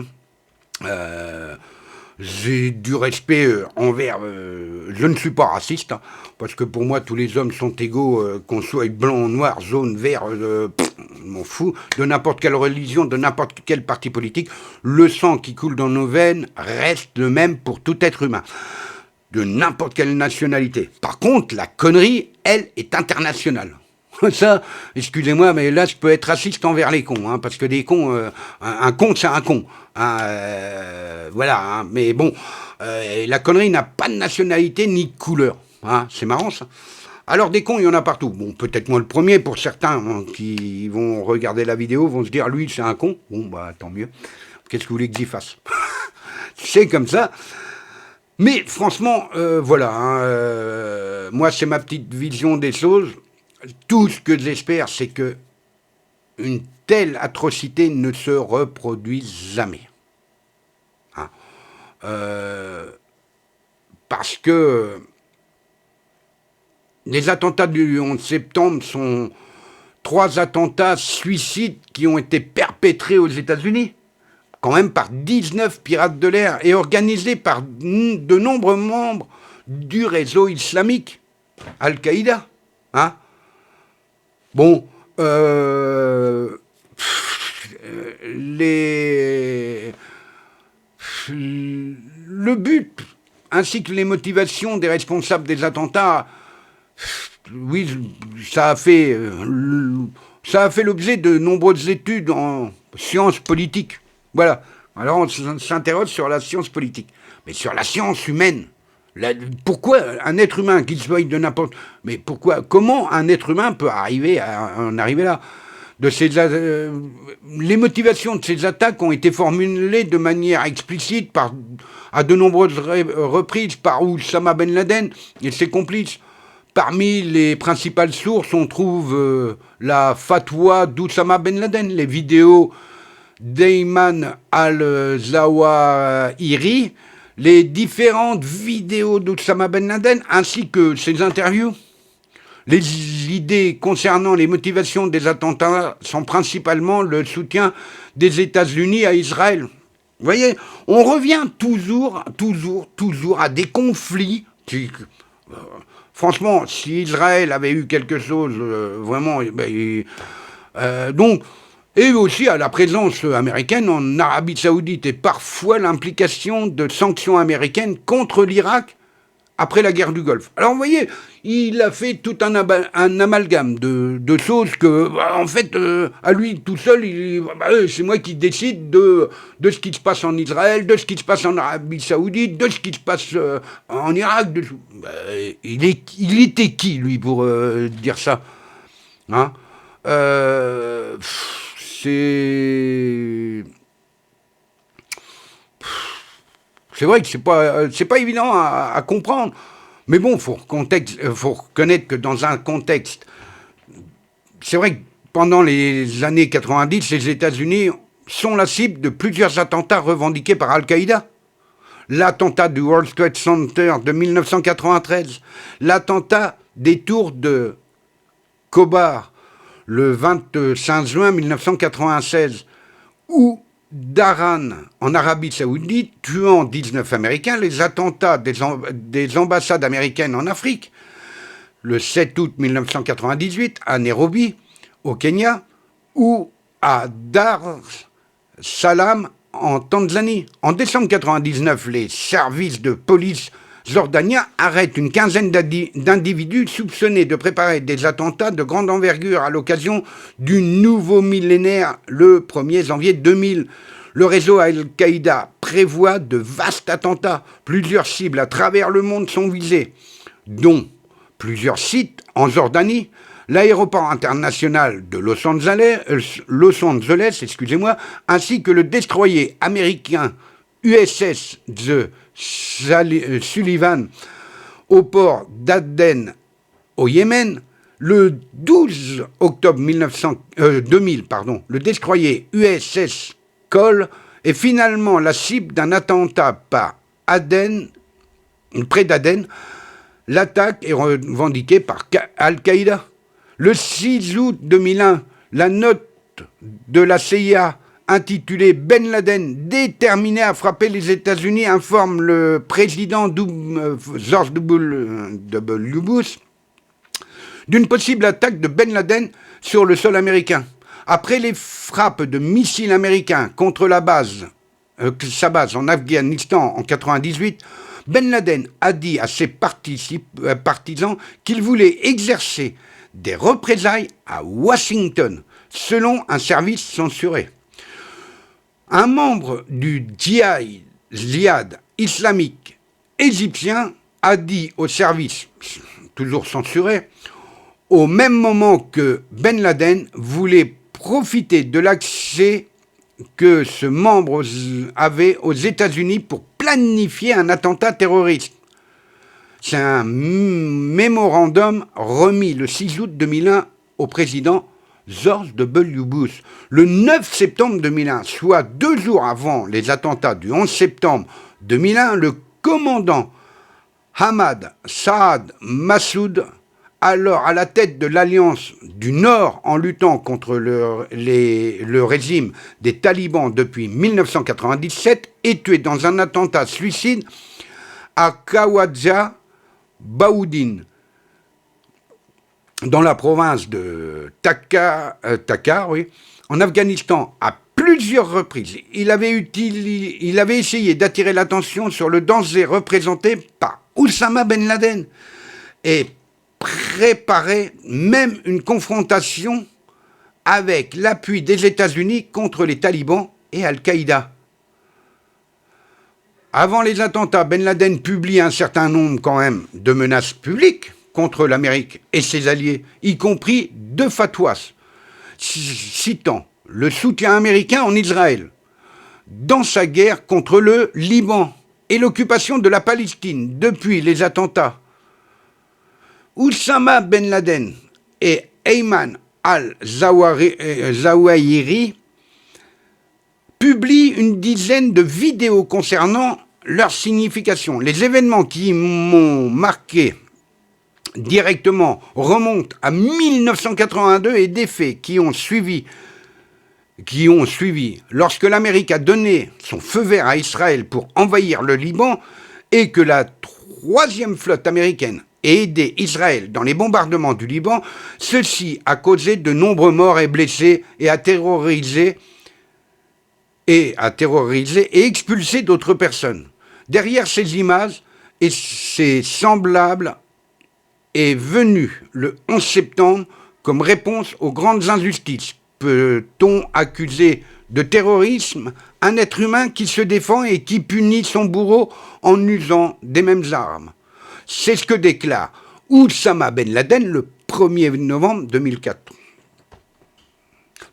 J'ai du respect envers... je ne suis pas raciste, hein, parce que pour moi, tous les hommes sont égaux, qu'on soit blanc, noir, jaune, vert, je m'en fous, de n'importe quelle religion, de n'importe quel parti politique. Le sang qui coule dans nos veines reste le même pour tout être humain, de n'importe quelle nationalité. Par contre, la connerie, elle, est internationale. Ça, excusez-moi, mais là, je peux être raciste envers les cons, hein, parce que des cons, un con, c'est un con. Hein, voilà, hein, mais bon, la connerie n'a pas de nationalité ni de couleur. Hein, c'est marrant, ça. Alors, des cons, il y en a partout. Bon, peut-être moi le premier, pour certains hein, qui vont regarder la vidéo, vont se dire, lui, c'est un con. Bon, tant mieux. Qu'est-ce que vous voulez que j'y fasse? C'est comme ça. Mais franchement, voilà, hein, moi, c'est ma petite vision des choses. tout ce que j'espère, c'est que une telle atrocité ne se reproduise jamais. Hein. Parce que les attentats du 11 septembre sont 3 attentats suicides qui ont été perpétrés aux États-Unis, quand même par 19 pirates de l'air et organisés par de nombreux membres du réseau islamique, Al-Qaïda. Hein. Bon, le but ainsi que les motivations des responsables des attentats, oui, ça a fait l'objet de nombreuses études en sciences politiques. Voilà. Alors on s'interroge sur la science politique. Mais sur la science humaine, pourquoi un être humain, qu'il soit de n'importe... Mais pourquoi, comment un être humain peut arriver à en arriver là? Les motivations de ces attaques ont été formulées de manière explicite à de nombreuses reprises par Oussama Ben Laden et ses complices. Parmi les principales sources, on trouve la fatwa d'Oussama Ben Laden, les vidéos d'Ayman al-Zawahiri, les différentes vidéos d'Oussama Ben Laden, ainsi que ses interviews. Les idées concernant les motivations des attentats sont principalement le soutien des États-Unis à Israël. Vous voyez, on revient toujours à des conflits franchement, si Israël avait eu quelque chose, vraiment... et aussi à la présence américaine en Arabie Saoudite et parfois l'implication de sanctions américaines contre l'Irak après la guerre du Golfe. Alors vous voyez, il a fait tout un amalgame de choses que, en fait, à lui tout seul, c'est moi qui décide de ce qui se passe en Israël, de ce qui se passe en Arabie Saoudite, de ce qui se passe en Irak. Il était qui, lui, pour dire ça, hein? C'est vrai que c'est pas évident à comprendre. Mais bon, faut reconnaître que dans un contexte... C'est vrai que pendant les années 90, les États-Unis sont la cible de plusieurs attentats revendiqués par Al-Qaïda. L'attentat du World Trade Center de 1993, l'attentat des tours de Khobar le 25 juin 1996, ou d'Aran en Arabie Saoudite, tuant 19 Américains, les attentats des ambassades américaines en Afrique, le 7 août 1998 à Nairobi, au Kenya, ou à Dar es Salaam en Tanzanie. En décembre 1999, les services de police jordaniens arrêtent une quinzaine d'individus soupçonnés de préparer des attentats de grande envergure à l'occasion du nouveau millénaire le 1er janvier 2000. Le réseau Al-Qaïda prévoit de vastes attentats. Plusieurs cibles à travers le monde sont visées, dont plusieurs sites en Jordanie, l'aéroport international de Los Angeles, ainsi que le destroyer américain USS The Sullivan au port d'Aden au Yémen. Le 12 octobre 2000, le destroyer USS Cole est finalement la cible d'un attentat par près d'Aden. L'attaque est revendiquée par Al-Qaïda. Le 6 août 2001, la note de la CIA intitulée Ben Laden déterminé à frapper les États-Unis informe le président George W. Bush d'une possible attaque de Ben Laden sur le sol américain. Après les frappes de missiles américains contre sa base en Afghanistan en 1998, Ben Laden a dit à ses partisans qu'il voulait exercer des représailles à Washington, selon un service censuré. Un membre du djihad islamique égyptien a dit au service, toujours censuré, au même moment que Ben Laden voulait profiter de l'accès que ce membre avait aux États-Unis pour planifier un attentat terroriste. C'est un mémorandum remis le 6 août 2001 au président George W. Bush. Le 9 septembre 2001, soit 2 jours avant les attentats du 11 septembre 2001, le commandant Ahmad Saad Massoud, alors à la tête de l'Alliance du Nord en luttant contre le régime des talibans depuis 1997, est tué dans un attentat suicide à Khawaja Baoudin, dans la province de Takar, oui, en Afghanistan, à plusieurs reprises. Il avait essayé d'attirer l'attention sur le danger représenté par Oussama Ben Laden et préparait même une confrontation avec l'appui des États-Unis contre les talibans et Al-Qaïda. Avant les attentats, Ben Laden publie un certain nombre quand même de menaces publiques contre l'Amérique et ses alliés, y compris 2 fatwas, citant le soutien américain en Israël, dans sa guerre contre le Liban et l'occupation de la Palestine depuis les attentats. Oussama Ben Laden et Ayman al-Zawahiri publient une dizaine de vidéos concernant leur signification. Les événements qui m'ont marqué directement remontent à 1982 et des faits qui ont suivi lorsque l'Amérique a donné son feu vert à Israël pour envahir le Liban et que la 3e flotte américaine a aidé Israël dans les bombardements du Liban, ceci a causé de nombreux morts et blessés et a terrorisé et expulsé d'autres personnes. Derrière ces images et ces semblables est venu le 11 septembre comme réponse aux grandes injustices. Peut-on accuser de terrorisme un être humain qui se défend et qui punit son bourreau en usant des mêmes armes? C'est ce que déclare Oussama Ben Laden le 1er novembre 2004.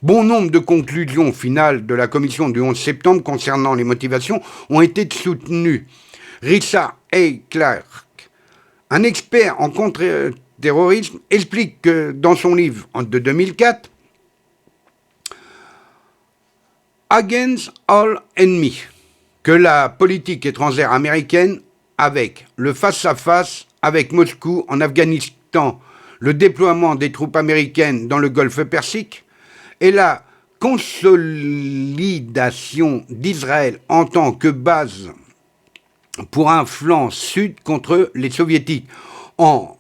Bon nombre de conclusions finales de la commission du 11 septembre concernant les motivations ont été soutenues. Richard A. Clarke, un expert en contre-terrorisme, explique que dans son livre de 2004, Against All Enemy, que la politique étrangère américaine, avec le face-à-face avec Moscou en Afghanistan, le déploiement des troupes américaines dans le Golfe Persique et la consolidation d'Israël en tant que base pour un flanc sud contre les soviétiques, a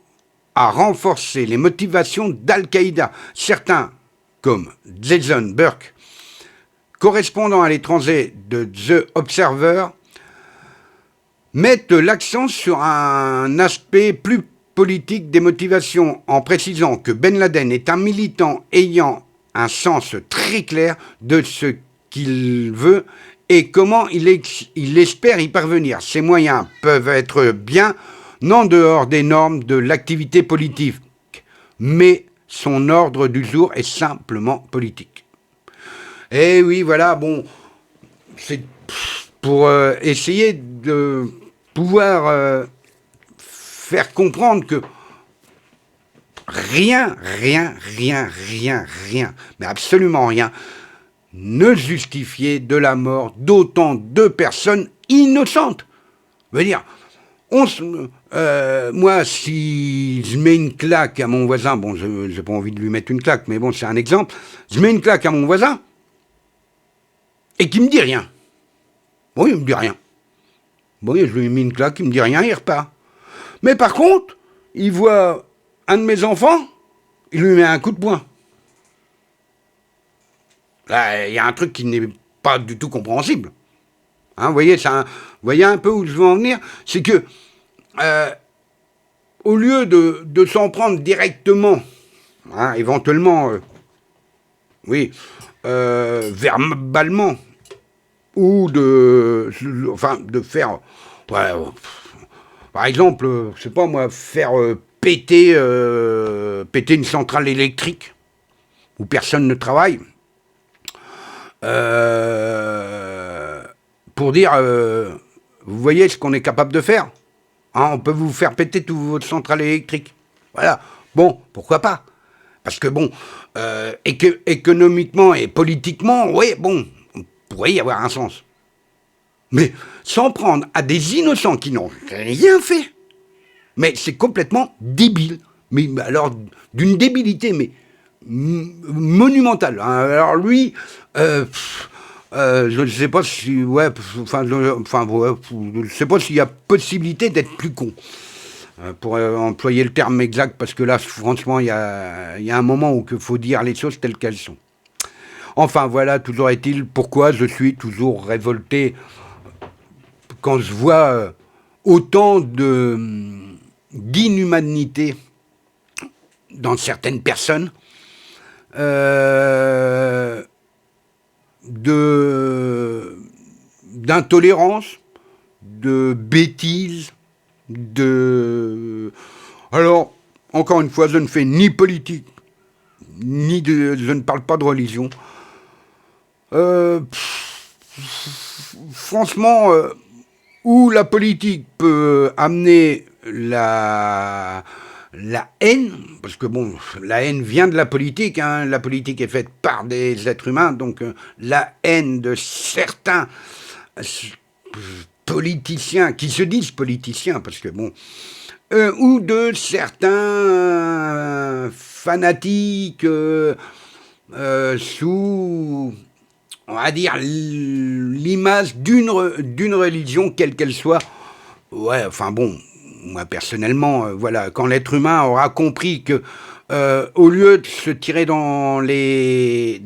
renforcé les motivations d'Al-Qaïda. Certains, comme Jason Burke, correspondant à l'étranger de The Observer, mettent l'accent sur un aspect plus politique des motivations en précisant que Ben Laden est un militant ayant un sens très clair de ce qu'il veut et comment il espère y parvenir. Ces moyens peuvent être bien en dehors des normes de l'activité politique, mais son ordre du jour est simplement politique. Et oui, voilà, bon, c'est pour essayer de pouvoir faire comprendre que rien, mais absolument rien, ne justifiait de la mort d'autant de personnes innocentes. Je veux dire, moi, si je mets une claque à mon voisin, bon, je n'ai pas envie de lui mettre une claque, mais bon, c'est un exemple, je mets une claque à mon voisin, et qui me dit rien. Bon, il me dit rien. Bon, je lui ai mis une claque, il me dit rien, il repart. Mais par contre, il voit un de mes enfants, il lui met un coup de poing. Là, il y a un truc qui n'est pas du tout compréhensible. Hein, vous voyez un peu où je veux en venir, c'est que au lieu de s'en prendre directement, hein, éventuellement, verbalement, ou de faire, par exemple, je sais pas moi, faire péter une centrale électrique où personne ne travaille, pour dire, vous voyez ce qu'on est capable de faire. Hein, on peut vous faire péter toute votre centrale électrique. Voilà. Bon, pourquoi pas? Parce que bon, économiquement et politiquement, oui, bon, on pourrait y avoir un sens. Mais s'en prendre à des innocents qui n'ont rien fait, mais c'est complètement débile. Mais alors, d'une débilité, mais monumentale. Hein. Alors lui, je ne sais pas si, ouais, ouais, je ne sais pas s'il y a possibilité d'être plus con. Pour employer le terme exact, parce que là, franchement, il y a un moment où il faut dire les choses telles qu'elles sont. Enfin, voilà, toujours est-il, pourquoi je suis toujours révolté quand je vois autant d'inhumanité dans certaines personnes, d'intolérance, de bêtises, Alors, encore une fois, je ne fais ni politique, je ne parle pas de religion. Franchement, où la politique peut amener la haine, parce que bon, la haine vient de la politique, hein, la politique est faite par des êtres humains, donc la haine de certains politiciens, qui se disent politiciens, parce que bon, ou de certains fanatiques sous, on va dire, l'image d'une religion, quelle qu'elle soit. Ouais, enfin bon, moi personnellement, voilà, quand l'être humain aura compris que, au lieu de se tirer dans les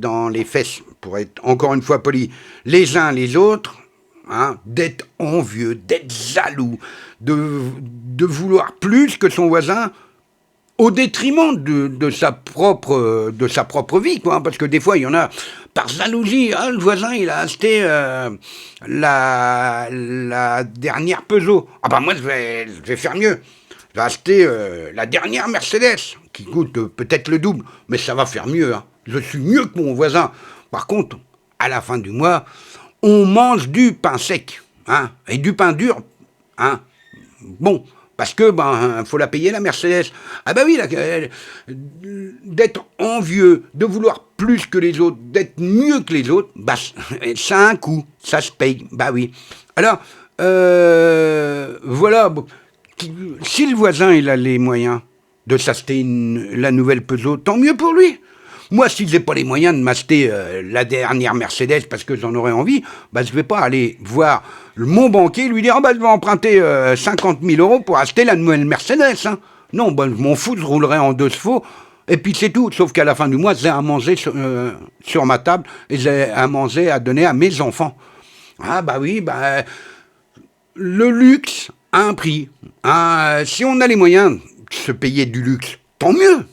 fesses, pour être encore une fois poli, les uns les autres, hein, d'être envieux, d'être jaloux, de vouloir plus que son voisin, au détriment de sa propre vie, quoi, hein, parce que des fois, il y en a, par jalousie, hein, le voisin, il a acheté la dernière Peugeot. Ah bah moi, je vais faire mieux. Je vais acheter la dernière Mercedes, qui coûte peut-être le double, mais ça va faire mieux. Hein. Je suis mieux que mon voisin. Par contre, à la fin du mois, on mange du pain sec, hein, et du pain dur, hein. Bon, parce que, faut la payer, la Mercedes. Ah bah oui, d'être envieux, de vouloir plus que les autres, d'être mieux que les autres, bah, ça a un coût, ça se paye, bah oui. Alors, voilà, si le voisin, il a les moyens de s'acheter la nouvelle Peugeot, tant mieux pour lui. Moi, si j'ai pas les moyens de m'acheter la dernière Mercedes parce que j'en aurais envie, bah, je vais pas aller voir mon banquier et lui dire, je vais emprunter 50 000 euros pour acheter la nouvelle Mercedes. Hein. Non, je m'en fous, je roulerai en 2 chevaux, et puis c'est tout. Sauf qu'à la fin du mois, j'ai à manger sur ma table, et j'ai à manger à donner à mes enfants. Ah bah oui, le luxe a un prix. Si on a les moyens de se payer du luxe, tant mieux.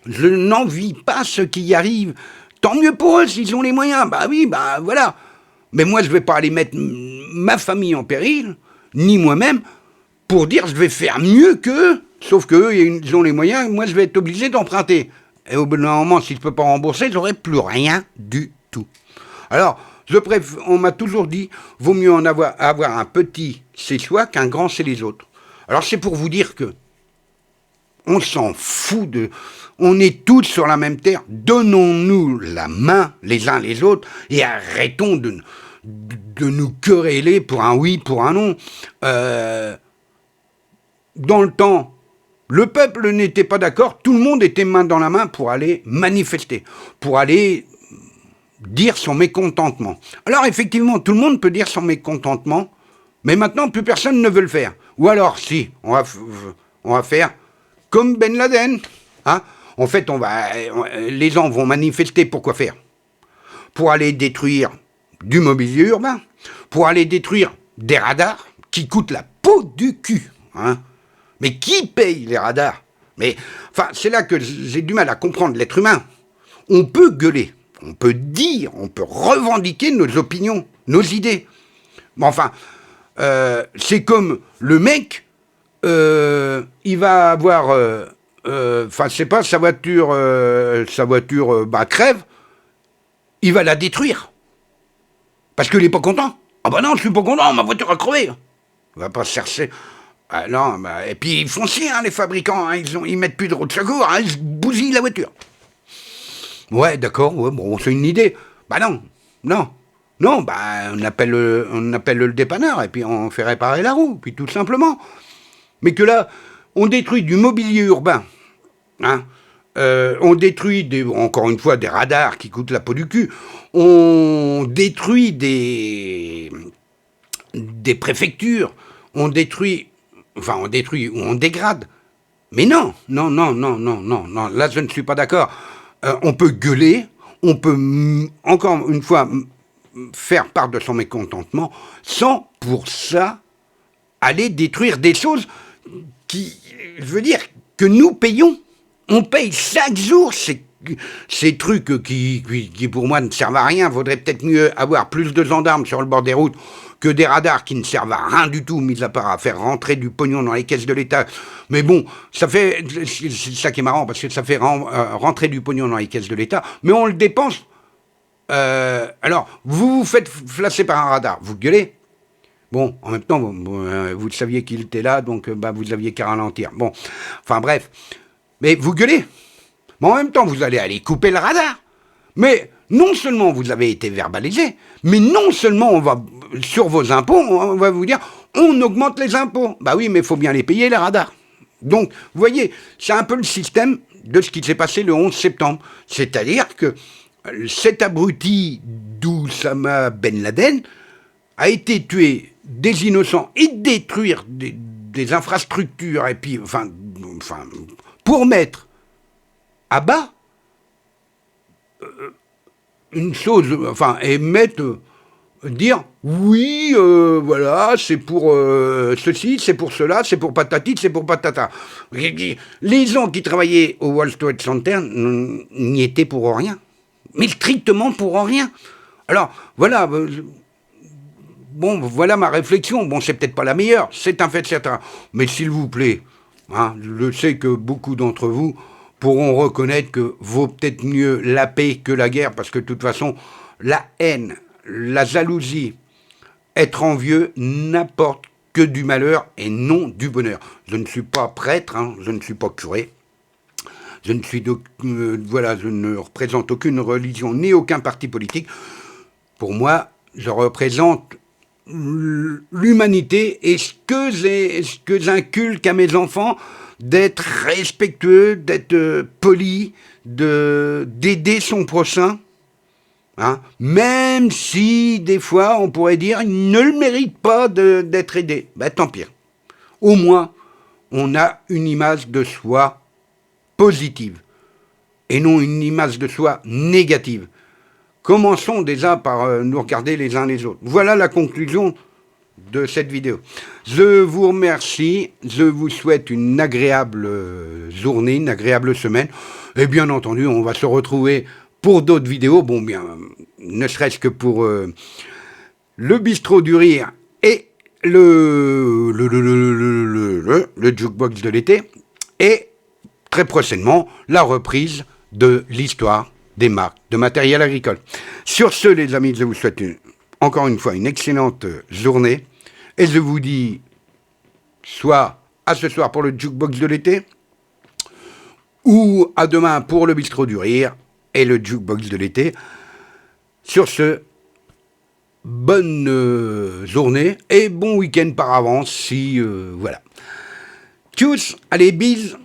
Je n'envie pas ceux qui y arrivent. Tant mieux pour eux s'ils ont les moyens. Bah oui, voilà. Mais moi, je ne vais pas aller mettre ma famille en péril, ni moi-même, pour dire je vais faire mieux qu'eux. Sauf qu'eux, ils ont les moyens, moi, je vais être obligé d'emprunter. Et au bout d'un moment, si je ne peux pas rembourser, je n'aurai plus rien du tout. Alors, on m'a toujours dit, vaut mieux en avoir un petit, c'est soi, qu'un grand, c'est les autres. Alors, c'est pour vous dire que on s'en fout on est tous sur la même terre. Donnons-nous la main les uns les autres et arrêtons de nous quereller pour un oui, pour un non. Dans le temps, le peuple n'était pas d'accord. Tout le monde était main dans la main pour aller manifester, pour aller dire son mécontentement. Alors effectivement, tout le monde peut dire son mécontentement, mais maintenant, plus personne ne veut le faire. Ou alors, si, on va faire comme Ben Laden. Hein. En fait, les gens vont manifester pour quoi faire? Pour aller détruire du mobilier urbain, pour aller détruire des radars qui coûtent la peau du cul. Hein. Mais qui paye les radars? Mais enfin, c'est là que j'ai du mal à comprendre l'être humain. On peut gueuler, on peut dire, on peut revendiquer nos opinions, nos idées. Mais enfin, c'est comme le mec, il va avoir... je sais pas, sa voiture crève, il va la détruire. Parce qu'il est pas content. Ah bah non, je suis pas content, ma voiture a crevé. Il va pas chercher Ah non, bah, et puis ils font ci, hein, les fabricants, hein, ils mettent plus de roue de secours, hein, ils bousillent la voiture. Ouais, d'accord, ouais, bon, c'est une idée. Bah non, non, non, bah on appelle le dépanneur et puis on fait réparer la roue, puis tout simplement. Mais que là, on détruit du mobilier urbain, hein, on détruit, encore une fois, des radars qui coûtent la peau du cul, on détruit des préfectures, on détruit ou on dégrade. Mais non, non, non, non, non, non, non, là je ne suis pas d'accord. On peut gueuler, on peut, encore une fois, faire part de son mécontentement, sans pour ça aller détruire des choses qui, je veux dire, que nous payons. On paye chaque jour ces trucs qui, pour moi, ne servent à rien. Vaudrait peut-être mieux avoir plus de gendarmes sur le bord des routes que des radars qui ne servent à rien du tout, mis à part à faire rentrer du pognon dans les caisses de l'État. Mais bon, c'est ça qui est marrant, parce que ça fait rentrer du pognon dans les caisses de l'État, mais on le dépense. Alors, vous vous faites flasher par un radar, vous gueulez. Bon, en même temps, vous saviez qu'il était là, donc vous aviez qu'à ralentir. Bon, enfin bref. Mais vous gueulez. Mais en même temps, vous allez aller couper le radar. Mais non seulement vous avez été verbalisé, mais non seulement on va, sur vos impôts, on va vous dire, on augmente les impôts. Bah oui, mais il faut bien les payer, les radars. Donc, vous voyez, c'est un peu le système de ce qui s'est passé le 11 septembre. C'est-à-dire que cet abruti d'Oussama Ben Laden a été tué des innocents et détruire des infrastructures, et puis, enfin, pour mettre à bas une chose, enfin, et mettre, dire, oui, voilà, c'est pour ceci, c'est pour cela, c'est pour patati, c'est pour patata. Les gens qui travaillaient au World Trade Center n'y étaient pour rien. Mais strictement pour rien. Alors, voilà, bon, voilà ma réflexion. Bon, c'est peut-être pas la meilleure, c'est un fait certain. Mais s'il vous plaît, hein, je sais que beaucoup d'entre vous pourront reconnaître que vaut peut-être mieux la paix que la guerre, parce que de toute façon, la haine, la jalousie, être envieux n'apporte que du malheur et non du bonheur. Je ne suis pas prêtre, hein, je ne suis pas curé, je ne suis voilà, je ne représente aucune religion ni aucun parti politique. Pour moi, je représente l'humanité et ce que j'inculque à mes enfants, d'être respectueux, d'être poli, d'aider son prochain, hein, même si des fois on pourrait dire il ne le mérite pas d'être aidé. Ben tant pis. Au moins, on a une image de soi positive et non une image de soi négative. Commençons déjà par nous regarder les uns les autres. Voilà la conclusion de cette vidéo. Je vous remercie, je vous souhaite une agréable journée, une agréable semaine, et bien entendu, on va se retrouver pour d'autres vidéos, bon bien, ne serait-ce que pour le bistrot du rire et le jukebox de l'été, et très prochainement, la reprise de l'histoire des marques de matériel agricole. Sur ce, les amis, je vous souhaite encore une fois une excellente journée et je vous dis soit à ce soir pour le jukebox de l'été ou à demain pour le bistrot du rire et le jukebox de l'été. Sur ce, bonne journée et bon week-end par avance si voilà. Tchuss, allez, bise.